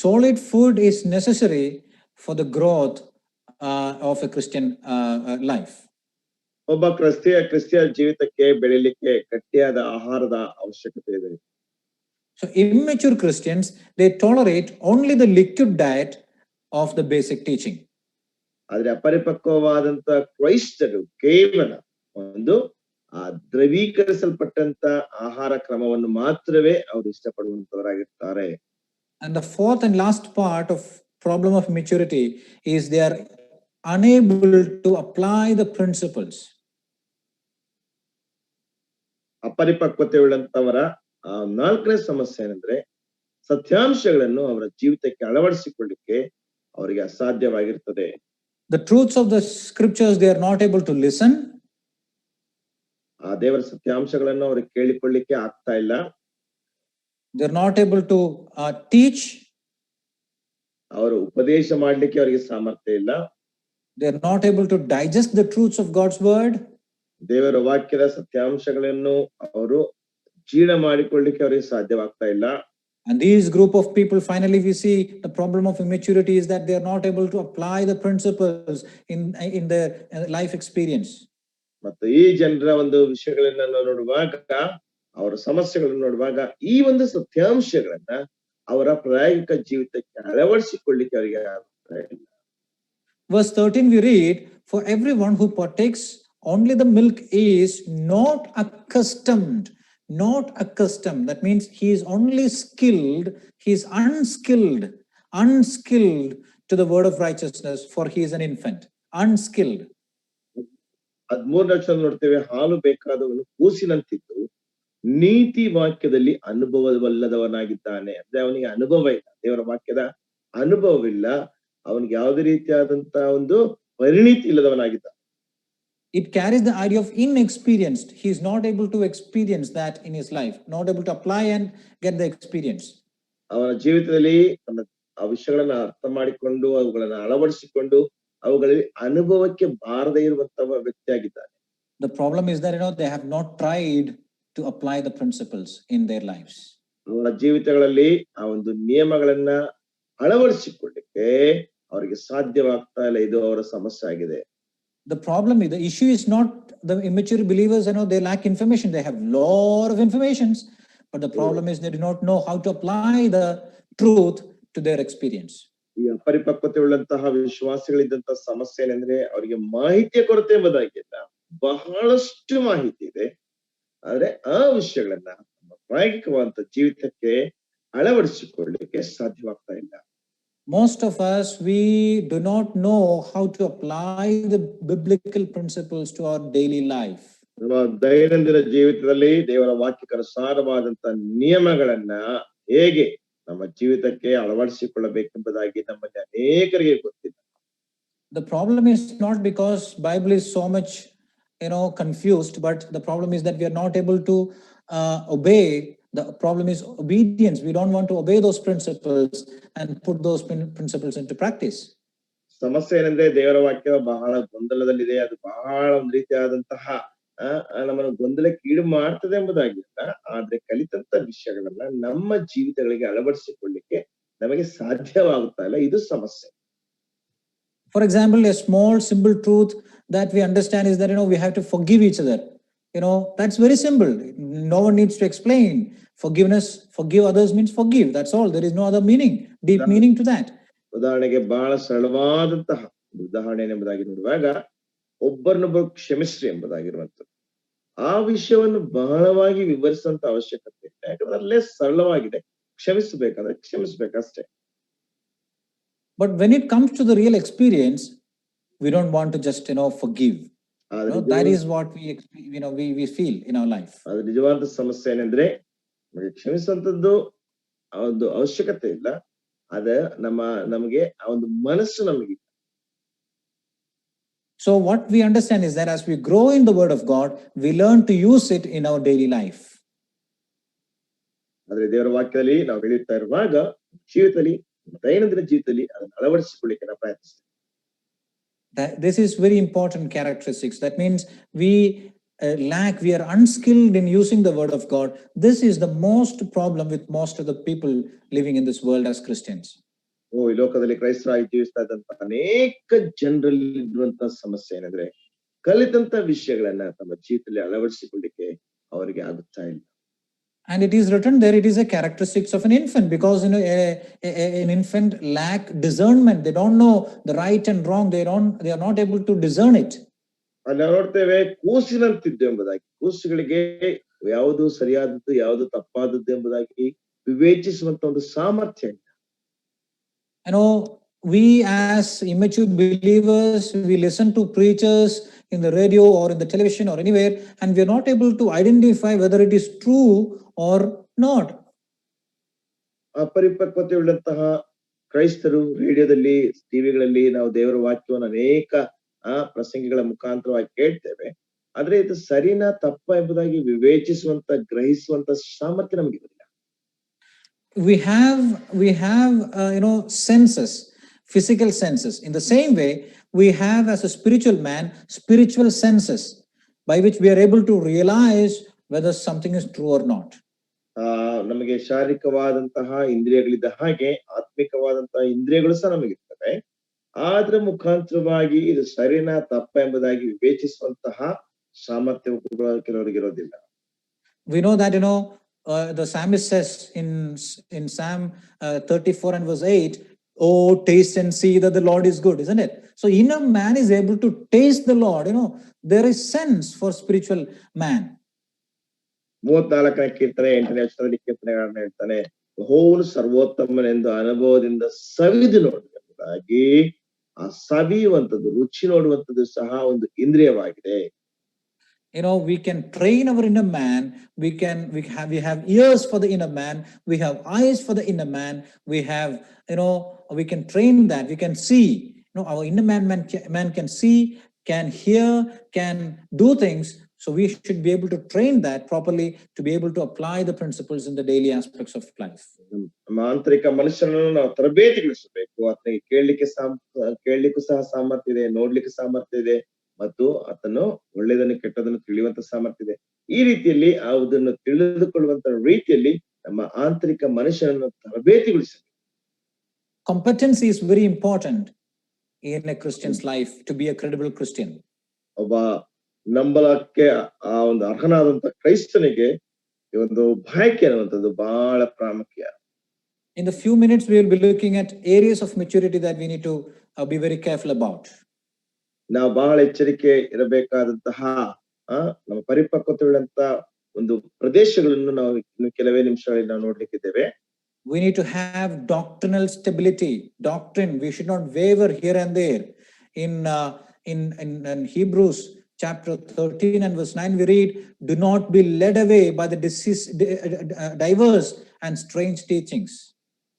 Solid food is necessary for the growth of a Christian life. ಒಬ್ಬ ಕ್ರಿಸ್ತಿಯ ಜೀವಿತಕ್ಕೆ ಬೆಳೆಯಲಿಕ್ಕೆ ಗಟ್ಟಿಯಾದ ಆಹಾರದ ಅವಶ್ಯಕತೆ ಇದೆ. So immature Christians, they tolerate only the liquid diet of the basic teaching. ಆದ್ರೆ ಅಪರಿಪಕ್ವವಾದಂತ ಕ್ರೈಸ್ತರು ಕೇವಲ ಒಂದು ದ್ರವೀಕರಿಸಲ್ಪಟ್ಟಂತ ಆಹಾರ ಕ್ರಮವನ್ನು ಮಾತ್ರವೇ ಅವರು ಇಷ್ಟಪಡುವಂತವರಾಗಿರ್ತಾರೆ. And the fourth and last part of problem of maturity is they are unable to apply the principles. ಅಪರಿಪಕ್ವತೆ ಉಳ್ಳಂತವರ ನಾಲ್ಕನೇ ಸಮಸ್ಯೆ ಏನಂದ್ರೆ ಸತ್ಯಾಂಶಗಳನ್ನು ಅವರ ಜೀವಿತಕ್ಕೆ ಅಳವಡಿಸಿಕೊಳ್ಳಿಕ್ಕೆ ಅವರಿಗೆ ಅಸಾಧ್ಯವಾಗಿರ್ತದೆ. The truths of the scriptures, they are not able to listen. ಆ ದೇವರ ಸತ್ಯಾಂಶಗಳನ್ನು ಅವರು ಕೇಳಿಕೊಳ್ಳಿಕ್ಕೆ ಆಗ್ತಾ ಇಲ್ಲ. They are not able to teach. ಅವರು ಉಪದೇಶ ಮಾಡಲಿಕ್ಕೆ ಅವರಿಗೆ ಸಾಮರ್ಥ್ಯ ಇಲ್ಲ. They are not able to digest the truths of God's word. ದೇವರ ವಾಕ್ಯದ ಸತ್ಯಾಂಶಗಳನ್ನು ಅವರು ಜೀರ್ಣ ಮಾಡಿಕೊಳ್ಳಿಕ್ಕೆ ಅವರಿಗೆ ಸಾಧ್ಯವಾಗ್ತಾ ಇಲ್ಲ. And these group of people, finally we see the problem of immaturity is that they are not able to apply the principles in their life experience. ಮತ್ತು ಈ ಜನರ ಒಂದು ವಿಷಯಗಳನ್ನ ನೋಡುವಾಗ, ಅವರ ಸಮಸ್ಯೆಗಳನ್ನು ನೋಡುವಾಗ ಈ ಒಂದು ಸತ್ಯಾಂಶಗಳನ್ನ ಅವರ ಪ್ರಾಯೋಗಿಕ ಜೀವಿತಕ್ಕೆ ಅಳವಡಿಸಿಕೊಳ್ಳಿಕ್ಕೆ ಅವರಿಗೆ ಆಗ್ತಾ ಇಲ್ಲ. Verse 13 we read, for everyone who partakes only the milk is not accustomed. Not accustomed. That means he is only skilled, he is unskilled to the word of righteousness, for he is an infant. Unskilled. 13 ನೋಡ್ತೇವೆ, ಹಾಲು ಬೇಕಾದವನು ಕೂಸಿನಂತಿದ್ದು ನೀತಿ ವಾಕ್ಯದಲ್ಲಿ ಅನುಭವವಲ್ಲದವನಾಗಿದ್ದಾನೆ. ಅಂದ್ರೆ ಅವನಿಗೆ ಅನುಭವ ಇಲ್ಲ, ದೇವರ ವಾಕ್ಯದ ಅನುಭವವಿಲ್ಲ, ಅವನಿಗೆ ಯಾವುದೇ ರೀತಿಯಾದಂತಹ ಒಂದು ಪರಿಣಿತಿ ಇಲ್ಲದವನಾಗಿದ್ದಾನೆ. It carries the idea of inexperienced. He is not able to experience that in his life, not able to apply and get the experience. ಅವನ ಜೀವಿತದಲ್ಲಿ ಆ ವಿಷಯಗಳನ್ನ ಅರ್ಥ ಮಾಡಿಕೊಂಡು ಅವುಗಳನ್ನ ಅಳವಡಿಸಿಕೊಂಡು ಅವುಗಳಲ್ಲಿ ಅನುಭವಕ್ಕೆ ಬಾರದೇ ಇರುವಂತಹ ವ್ಯಕ್ತಿಯಾಗಿದ್ದಾನೆ. The problem is that they have not tried to apply the principles in their lives. ಅವನ ಜೀವಿತಗಳಲ್ಲಿ ಆ ಒಂದು ನಿಯಮಗಳನ್ನ ಅಳವಡಿಸಿಕೊಳ್ಳಿಕ್ಕೆ ಅವರಿಗೆ ಸಾಧ್ಯವಾಗ್ತಾ ಇಲ್ಲ. ಇದು ಅವರ ಸಮಸ್ಯೆ ಆಗಿದೆ. The problem is, the issue is not the immature believers, they lack information. They have lot of informations, but the problem is they do not know how to apply the truth to their experience. ಈ ಅಪರಿಪಕ್ವತೆ ಉಳ್ಳಂತಹ ವಿಶ್ವಾಸಿಗಳಿದ್ದಂತಹ ಸಮಸ್ಯೆ ಏನಂದ್ರೆ ಅವರಿಗೆ ಮಾಹಿತಿಯ ಕೊರತೆ ಎಂಬುದಾಗಿಲ್ಲ, ಬಹಳಷ್ಟು ಮಾಹಿತಿ ಇದೆ, ಆದ್ರೆ ಆ ವಿಷಯಗಳನ್ನ ನಮ್ಮ ಪ್ರಾಯೋಗಿಕವಾದಂತ ಜೀವಿತಕ್ಕೆ ಅಳವಡಿಸಿಕೊಳ್ಳಲಿಕ್ಕೆ ಸಾಧ್ಯವಾಗ್ತಾ ಇಲ್ಲ. Most of us, we do not know how to apply the biblical principles to our daily life. ನಮ್ಮ ದೈನಂದಿನ ಜೀವಿತದಲ್ಲಿ ದೇವರ ವಾಕ್ಯಕ್ಕನುಸಾರವಾದಂತ ನಿಯಮಗಳನ್ನ ಹೇಗೆ ನಮ್ಮ ಜೀವಿತಕ್ಕೆ ಅಳವಡಿಸಿಕೊಳ್ಳಬೇಕೆಂಬುದಾಗಿ ನಮ್ಮಲ್ಲಿ ಅನೇಕರಿಗೆ ಗೊತ್ತಿಲ್ಲ. The problem is not because Bible is so much confused, but the problem is that we are not able to obey. The problem is obedience. We don't want to obey those principles and put those principles into practice. ಸಮಸ್ಯೆ ಏನಂದ್ರೆ ದೇವರ ವಾಕ್ಯ ಬಹಳ ಗೊಂದಲದಲ್ಲಿದೆ. ಅದು ಬಹಳ ಒಂದು ರೀತಿಯಾದಂತಹ ನಮ್ಮನ್ನು ಗೊಂದಲಕ್ಕೆ ಈಡು ಮಾಡ್ತದೆ ಎಂಬುದಾಗಿಲ್ಲ, ಆದ್ರೆ ಕಲಿತಂತ ವಿಷಯಗಳನ್ನ ನಮ್ಮ ಜೀವಿತಗಳಿಗೆ ಅಳವಡಿಸಿಕೊಳ್ಳಿಕ್ಕೆ ನಮಗೆ ಸಾಧ್ಯವಾಗುತ್ತಾ ಇಲ್ಲ. ಇದು ಸಮಸ್ಯೆ. For example, a small simple truth that we understand is that we have to forgive each other. That's very simple. No one needs to explain. Forgiveness, forgive others means forgive. That's all. There is no other meaning, deep meaning to that. ಉದಾಹರಣೆಗೆ ಬಹಳ ಸರಳವಾದಂತಹ ಉದಾಹರಣೆ ಎಂಬುದಾಗಿ ನೋಡುವಾಗ ಒಬ್ಬರನ್ನೊಬ್ಬರು ಕ್ಷಮಿಸ್ರಿ ಎಂಬುದಾಗಿರುವಂಥದ್ದು. ಆ ವಿಷಯವನ್ನು ಬಹಳವಾಗಿ ವಿವರಿಸುವಂತ ಅವಶ್ಯಕತೆ ಇಲ್ಲ, ಯಾಕಂದ್ರೆ ಅಲ್ಲೇ ಸರಳವಾಗಿದೆ. ಕ್ಷಮಿಸಬೇಕಾದ್ರೆ ಕ್ಷಮಿಸ್ಬೇಕಷ್ಟೇ. But when it comes to the real experience, we don't want to just forgive. That is what we feel in our life. ಅದು ನಿಜವಾದ ಸಮಸ್ಯೆ ಏನಂದ್ರೆ ನಮಗೆ ಕ್ಷಮಿಸುವಂತದ್ದು ಒಂದು ಅವಶ್ಯಕತೆ ಇಲ್ಲ, ಅದ ನಮಗೆ ಆ ಒಂದು ಮನಸ್ಸು ನಮಗೆ. So what we understand is that as we grow in the word of God, we learn to use it in our daily life. ಆದ್ರೆ ದೇವರ ವಾಕ್ಯದಲ್ಲಿ ನಾವು ಬೆಳೆಯುತ್ತಾ ಇರುವಾಗ ಜೀವಿತದಲ್ಲಿ, ದೈನಂದಿನ ಜೀವಿತದಲ್ಲಿ ಅದನ್ನು ಅಳವಡಿಸಿಕೊಳ್ಳಿಕ್ಕೆ ನಾವು ಪ್ರಯತ್ನಿಸ್ತೇವೆ. This is very important characteristics. That means we we are unskilled in using the word of God. This is the most problem with most of the people living in this world as Christians. ಈ ಲೋಕದಲ್ಲಿ ಕ್ರೈಸ್ತರಾಗಿ ಜೀವಿಸ್ತಾ ಇದ್ದಂತ ಅನೇಕ ಜನರಲ್ಲಿ ಇರುವಂತಹ ಸಮಸ್ಯೆ ಏನಂದ್ರೆ ಕಲಿತಂತ ವಿಷಯಗಳನ್ನ ತಮ್ಮ ಜೀವಿತದಲ್ಲಿ ಅಳವಡಿಸಿಕೊಳ್ಳಿಕ್ಕೆ ಅವರಿಗೆ ಆಗುತ್ತಾ ಇಲ್ಲ. And it is written there, it is a characteristics of an infant, because an infant lack discernment. They don't know the right and wrong. They are not able to discern it. ಅಲ್ಲಿ ನೋಡ್ತೇವೆ ಕೂಸಿನಂತಿದ್ದು ಎಂಬುದಾಗಿ, ಕೂಸುಗಳಿಗೆ ಯಾವುದು ಸರಿಯಾದದ್ದು ಯಾವುದು ತಪ್ಪಾದದ್ದು ಎಂಬುದಾಗಿ ವಿವೇಚಿಸುವಂತ ಒಂದು ಸಾಮರ್ಥ್ಯ. We as immature believers, we listen to preachers in the radio or in the television or anywhere, and we are not able to identify whether it is true or not. ಅಪರಿಪಕ್ವತೆ ಉಳ್ಳಂತಹ ಕ್ರೈಸ್ತರು ರೇಡಿಯೋದಲ್ಲಿ, ಟಿವಿಗಳಲ್ಲಿ ನಾವು ದೇವರ ವಾಕ್ಯವನ್ನು ಅನೇಕ ಪ್ರಸಂಗಿಗಳ ಮುಖಾಂತರವಾಗಿ ಕೇಳ್ತೇವೆ, ಆದ್ರೆ ಇದು ಸರಿನಾ ತಪ್ಪ ಎಂಬುದಾಗಿ ವಿವೇಚಿಸುವಂತ, ಗ್ರಹಿಸುವಂತ ಸಾಮರ್ಥ್ಯ ನಮಗಿರುವುದಿಲ್ಲ. We have senses, physical senses. In the same way, we have as a spiritual man spiritual senses by which we are able to realize whether something is true or not. ನಮಗೆ ಶಾರೀರಿಕವಾದಂತಹ ಇಂದ್ರಿಯಗಳಿದ್ದ ಹಾಗೆ ಆತ್ಮಿಕವಾದಂತಹ ಇಂದ್ರಿಯಗಳು ಸಹ ನಮಗಿರ್ತವೆ. ಆದ್ರ ಮುಖಾಂತರವಾಗಿ ಇದು ಸರಿನಾ ತಪ್ಪ ಎಂಬುದಾಗಿ ವಿವೇಚಿಸುವಂತಹ ಸಾಮರ್ಥ್ಯ ಕೆಲವರಿಗಿರೋದಿಲ್ಲ. We know that the psalmist says in Psalm 34 and verse 8, "Oh, taste and see that the Lord is good," isn't it? So inner man is able to taste the Lord. There is sense for spiritual man. 34ನೇ ಕೀರ್ತನೆ 8ನೇ ವಚನದಲ್ಲಿ ಕೀರ್ತನೆಗಳನ್ನ ಹೇಳ್ತಾನೆ, ಯೆಹೋವನು ಸರ್ವೋತ್ತಮನೆಂದು ಅನುಭವದಿಂದ ಸವಿದು ನೋಡುವುದಾಗಿ. ಆ ಸವಿಯುವಂಥದ್ದು, ರುಚಿ ನೋಡುವಂಥದ್ದು ಸಹ ಒಂದು ಇಂದ್ರಿಯವಾಗಿದೆ. We can train our inner man. We have ears for the inner man. We have eyes for the inner man. We can train that. We can see. Our inner man can see, can hear, can do things. So we should be able to train that properly to be able to apply the principles in the daily aspects of life. ಆಂತರಿಕ ಮನುಷ್ಯನನ್ನು ನಾವು ತರಬೇತಿಗೊಳಿಸಬೇಕು. ಆತನಿಗೆ ಕೇಳಲಿಕ್ಕೂ ಸಹ ಸಾಮರ್ಥ್ಯ ಇದೆ, ನೋಡ್ಲಿಕ್ಕೆ ಸಾಮರ್ಥ್ಯ ಇದೆ, ಮತ್ತು ಆತನು ಒಳ್ಳೆಯದನ್ನು ಕೆಟ್ಟದನ್ನು ತಿಳಿಯುವಂತ ಸಾಮರ್ಥ್ಯ ಇದೆ. ಈ ರೀತಿಯಲ್ಲಿ ಅದನ್ನು ತಿಳಿದುಕೊಳ್ಳುವಂತ ರೀತಿಯಲ್ಲಿ ನಮ್ಮ ಆಂತರಿಕ ಮನುಷ್ಯನನ್ನು ತರಬೇತಿಗೊಳಿಸಬೇಕು. Competency is very important. in a Christian's life to be a credible Christian. ಒಬ್ಬ ನಂಬಲಕ್ಕೆ ಆ ಒಂದು ಅರ್ಹನಾದಂತ ಕ್ರೈಸ್ತನಿಗೆ ಈ ಒಂದು ಬಯಕೆ ಅನ್ನುವಂಥದ್ದು ಬಹಳ ಪ್ರಾಮುಖ್ಯ. In the few minutes, we will be looking at areas of maturity that we need to be very careful about. ನಾವು ಬಹಳ ಎಚ್ಚರಿಕೆ ಇರಬೇಕಾದಂತಹ ನಮ್ಮ ಪರಿಪಕ್ವತೆ ಉಳ್ಳಂತ ಒಂದು ಪ್ರದೇಶಗಳನ್ನು ನಾವು ಇನ್ನು ಕೆಲವೇ ನಿಮಿಷಗಳಲ್ಲಿ ನಾವು ನೋಡ್ಲಿಕ್ಕಿದ್ದೇವೆ. We need to have doctrinal stability. Doctrine, we should not waver here and there. In Hebrews chapter 13 and verse 9, we read, "Do not be led away by the diverse and strange teachings."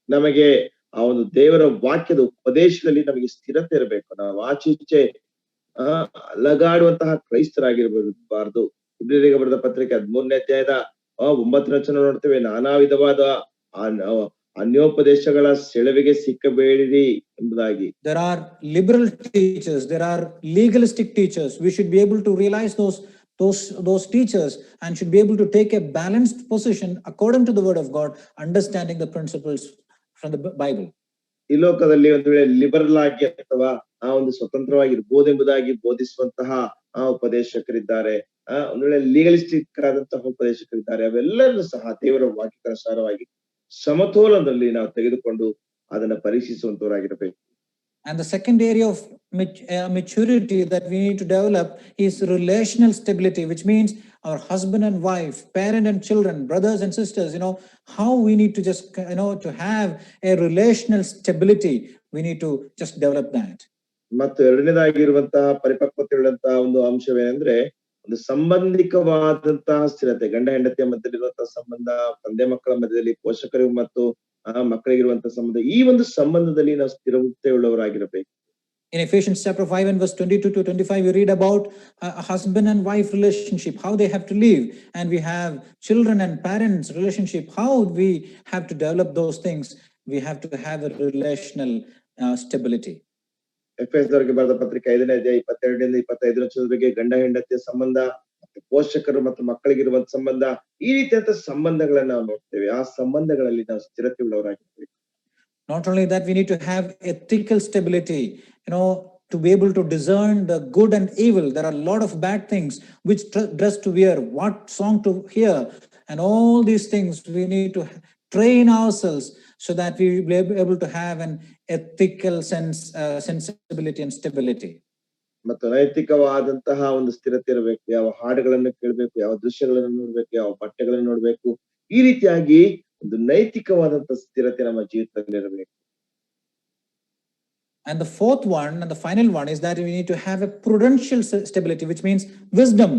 ನಮಗೆ ಆ ಒಂದು ದೇವರ ವಾಕ್ಯದ ಉಪದೇಶದಲ್ಲಿ ನಮಗೆ ಸ್ಥಿರತೆ ಇರಬೇಕು. ನಾವು ಆಚೀಚೆ ಅಲಗಾಡುವಂತಹ ಕ್ರೈಸ್ತರಾಗಿರಬಾರದು. ಇಬ್ರಿಯರಿಗೆ ಬರೆದ ಪತ್ರಿಕೆ 13ನೇ ಅಧ್ಯಾಯದ 9ನೇ ವಚನ ನೋಡ್ತೇವೆ, ನಾನಾ ವಿಧವಾದ ಅನ್ಯೋಪದೇಶಗಳ ಸೆಳವಿಗೆ ಸಿಕ್ಕಬೇಡಿರಿ ಎಂಬುದಾಗಿ. There are liberal teachers, there are legalistic teachers. We should be able to realize those teachers and should be able to take a balanced position according to the word of God, understanding the principles from the Bible. ಈ ಲೋಕದಲ್ಲಿ ಒಂದು ವೇಳೆ ಲಿಬರಲ್ ಆಗಿ ಅಥವಾ ಆ ಒಂದು ಸ್ವತಂತ್ರವಾಗಿರ್ಬೋದೆಂಬುದಾಗಿ ಬೋಧಿಸುವಂತಹ ಉಪದೇಶಕರಿದ್ದಾರೆ, ಒಂದು ವೇಳೆ ಲೀಗಲಿಸ್ಟಿಕ್ ಆದಂತಹ ಉಪದೇಶಕರಿದ್ದಾರೆ. ಅವೆಲ್ಲರೂ ಸಹ ದೇವರ ವಾಕ್ಯಕ್ಕನುಸಾರವಾಗಿ ಸಮತೋಲನದಲ್ಲಿ ನಾವು ತೆಗೆದುಕೊಂಡು ಅದನ್ನ ಪರೀಕ್ಷಿಸುವಂತವರಾಗಿರಬೇಕು. And the second area of maturity that we need to develop is relational stability, which means our husband and wife, parent and children, brothers and sisters, how we need to just, to have a relational stability. We need to just develop that. ಮತ್ತು ಎರಡನೇದಾಗಿರುವಂತಹ ಪರಿಪಕ್ವತೆ ಉಳ್ಳಂತಹ ಒಂದು ಅಂಶವೇನೆಂದ್ರೆ ಒಂದು ಸಂಬಂಧಿಕವಾದಂತಹ ಸ್ಥಿರತೆ. ಗಂಡ ಹೆಂಡತಿಯ ಮಧ್ಯದಲ್ಲಿರುವಂತಹ ಸಂಬಂಧ, ತಂದೆ ಮಕ್ಕಳ ಮಧ್ಯದಲ್ಲಿ, ಪೋಷಕರಿಗೂ ಮತ್ತು ಮಕ್ಕಳಿಗಿರುವಂತಹ ಸಂಬಂಧ, ಈ ಒಂದು ಸಂಬಂಧದಲ್ಲಿ ನಾವು ಸ್ಥಿರತೆ ಉಳ್ಳವರಾಗಿರಬೇಕು. In Ephesians chapter 5 and verse 22 to 25, we read about a husband and wife relationship, how they have to live. And we have children and parents relationship, how we have to develop those things. We have to have a relational stability. ಎಫೆಸದವರಿಗೆ ಬರೆದ ಪತ್ರಿಕೆ 5ನೇ ಅಧ್ಯಾಯ 22ರಿಂದ 25 ವಚನದವರೆಗೆ ಗಂಡ ಹೆಂಡತಿಯ ಸಂಬಂಧ, ಪೋಷಕರು ಮತ್ತು ಮಕ್ಕಳಿಗಿರುವಂತ ಸಂಬಂಧ, ಈ ರೀತಿಯಾದ ಸಂಬಂಧಗಳನ್ನ ನಾವು ನೋಡ್ತೇವೆ. ಆ ಸಂಬಂಧಗಳಲ್ಲಿ ನಾವು ಸ್ಥಿರತೆ ಉಳ್ಳವರಾಗಿರ್ಬೇಕು. Not only that, we need to have ethical stability, to be able to discern the good and evil. There are a lot of bad things, which dress to wear, what song to hear, and all these things we need to train ourselves so that we will be able to have an ethical sensibility and stability. ಮತ್ತು ನೈತಿಕವಾದಂತಹ ಒಂದು ಸ್ಥಿರತೆ ಇರಬೇಕು. ಯಾವ ಹಾಡುಗಳನ್ನು ಕೇಳಬೇಕು, ಯಾವ ದೃಶ್ಯಗಳನ್ನು ನೋಡ್ಬೇಕು, ಯಾವ ಬಟ್ಟೆಗಳನ್ನು ನೋಡ್ಬೇಕು, ಈ ರೀತಿಯಾಗಿ ಒಂದು ನೈತಿಕವಾದಂತಹ ಸ್ಥಿರತೆ ನಮ್ಮ ಜೀವಿತದಲ್ಲಿ ಇರಬೇಕು. And the fourth one and the final one is that we need to have a prudential stability, which means wisdom,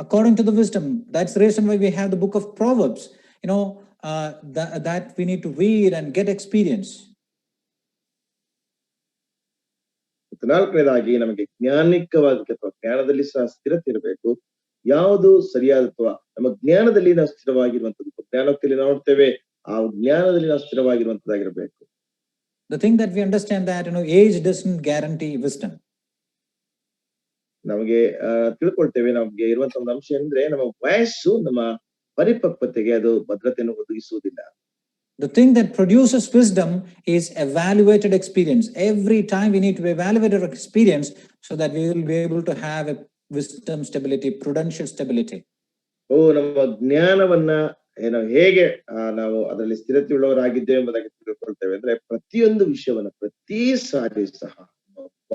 according to the wisdom. That's the reason why we have the book of Proverbs, that we need to read and get experience. ನಾಲ್ಕನೇದಾಗಿ ನಮಗೆ ಜ್ಞಾನಿಕವಾದ ಅಥವಾ ಜ್ಞಾನದಲ್ಲಿ ಸಹ ಸ್ಥಿರತೆ ಇರಬೇಕು. ಯಾವುದು ಸರಿಯಾದ ಅಥವಾ ನಮ್ಮ ಜ್ಞಾನದಲ್ಲಿ ನಾವು ಸ್ಥಿರವಾಗಿರುವಂತದ್ದು, ಜ್ಞಾನೋಕ್ತಿಯಲ್ಲಿ ನೋಡ್ತೇವೆ, ಆ ಜ್ಞಾನದಲ್ಲಿ ನಾವು ಸ್ಥಿರವಾಗಿರುವಂತದ್ದಾಗಿರ್ಬೇಕು. The thing that we understand that age doesn't guarantee wisdom. ನಮಗೆ ತಿಳ್ಕೊಳ್ತೇವೆ, ನಮ್ಗೆ ಇರುವಂತ ಒಂದು ಅಂಶ ಅಂದ್ರೆ ನಮ್ಮ ವಯಸ್ಸು ನಮ್ಮ ಪರಿಪಕ್ವತೆಗೆ ಅದು ಭದ್ರತೆಯನ್ನು ಒದಗಿಸುವುದಿಲ್ಲ. The thing that produces wisdom is evaluated experience. Every time we need to evaluate our experience so that we will be able to have a wisdom stability, prudential stability. ನಮ್ಮ ಜ್ಞಾನವನ್ನ ಹೇಗೆ ನಾವು ಅದರಲ್ಲಿ ಸ್ಥಿರತೆ ಉಳ್ಳವರಾಗಿದ್ದೇವೆ ಎಂಬುದಾಗಿ ತಿಳ್ಕೊಳ್ತೇವೆ ಅಂದ್ರೆ ಪ್ರತಿಯೊಂದು ವಿಷಯವನ್ನ ಪ್ರತಿ ಸಾರಿ ಸಹ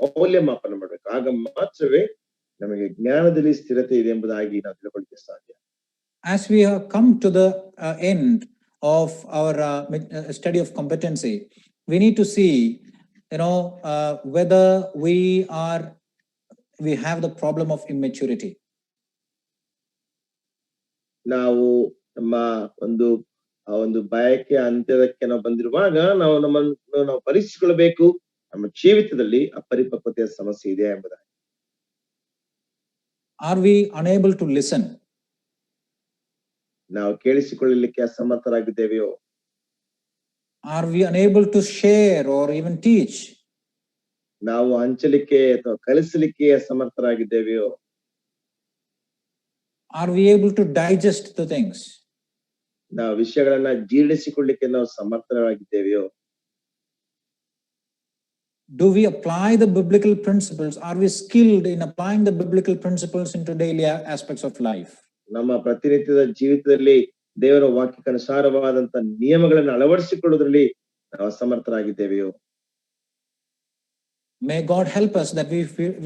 ಮೌಲ್ಯಮಾಪನ ಮಾಡ್ಬೇಕು. ಆಗ ಮಾತ್ರವೇ ನಮಗೆ ಜ್ಞಾನದಲ್ಲಿ ಸ್ಥಿರತೆ ಇದೆ ಎಂಬುದಾಗಿ ನಾವು ತಿಳ್ಕೊಳ್ಳಿಕ್ಕೆ ಸಾಧ್ಯ. As we have come to the end of our study of competency, we need to see whether we have the problem of immaturity. ನಾವು ನಮ್ಮ ಒಂದು ಬಯಕೆ ಅಂತ್ಯಕ್ಕೆ ನಾವು ಬಂದಿರುವಾಗ ನಾವು ಪರೀಕ್ಷಿಸಿಕೊಳ್ಳಬೇಕು, ನಮ್ಮ ಜೀವಿತದಲ್ಲಿ ಅಪರಿಪಕ್ವತೆಯ ಸಮಸ್ಯೆ ಇದೆ ಎಂಬುದಾಗಿ. Are we unable to listen? ನಾವು ಕೇಳಿಸಿಕೊಳ್ಳಲಿಕ್ಕೆ ಅಸಮರ್ಥರಾಗಿದ್ದೇವೆಯೋ? Are we unable to share or even teach? ನಾವು ಹಂಚಲಿಕ್ಕೆ ಅಥವಾ ಕಲಿಸಲಿಕ್ಕೆ ಅಸಮರ್ಥರಾಗಿದ್ದೇವೆಯೋ? Are we able to digest the things? ನಾವು ವಿಷಯಗಳನ್ನ ಜೀರ್ಣಿಸಿಕೊಳ್ಳಲಿಕ್ಕೆ ನಾವು ಸಮರ್ಥರಾಗಿದ್ದೇವೆಯೋ? Do we apply the biblical principles? Are we skilled in applying the biblical principles into daily aspects of life? ನಮ್ಮ ಪ್ರತಿನಿತ್ಯದ ಜೀವಿತದಲ್ಲಿ ದೇವರ ವಾಕ್ಯಕ್ಕನುಸಾರವಾದಂತ ನಿಯಮಗಳನ್ನು ಅಳವಡಿಸಿಕೊಳ್ಳುವುದರಲ್ಲಿ ನಾವು ಸಮರ್ಥರಾಗಿದ್ದೇವೆಯೋ? May God help us that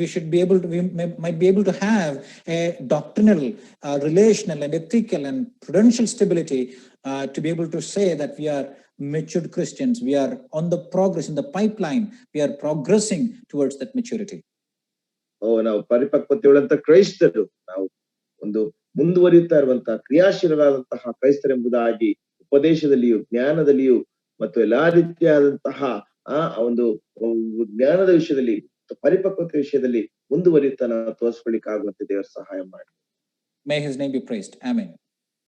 we should be able to, might be able to have a doctrinal, relational and ethical and prudential stability to be able to say that we are matured Christians. We are on the progress in the pipeline. We are progressing towards that maturity. ನಾವು ಪರಿಪಕ್ವತೆಯುಳ್ಳಂತ ಕ್ರೈಸ್ತರು, ನಾವು ಒಂದು ಮುಂದುವರಿಯುತ್ತಾ ಇರುವಂತಹ ಕ್ರಿಯಾಶೀಲರಾದಂತಹ ಕ್ರೈಸ್ತರೆಂಬುದಾಗಿ ಉಪದೇಶದಲ್ಲಿಯೂ ಜ್ಞಾನದಲ್ಲಿಯೂ ಮತ್ತು ಎಲ್ಲಾ ರೀತಿಯಾದಂತಹ ಒಂದು ಜ್ಞಾನದ ವಿಷಯದಲ್ಲಿ ಪರಿಪಕ್ವತೆ ವಿಷಯದಲ್ಲಿ ಮುಂದುವರಿಯುತ್ತಾ ನಾವು ತೋರಿಸ್ಕೊಳ್ಳಿಕ್ಕಾಗುವಂತೆ ದೇವರ ಸಹಾಯ ಮಾಡಿ. May his name be praised. Amen.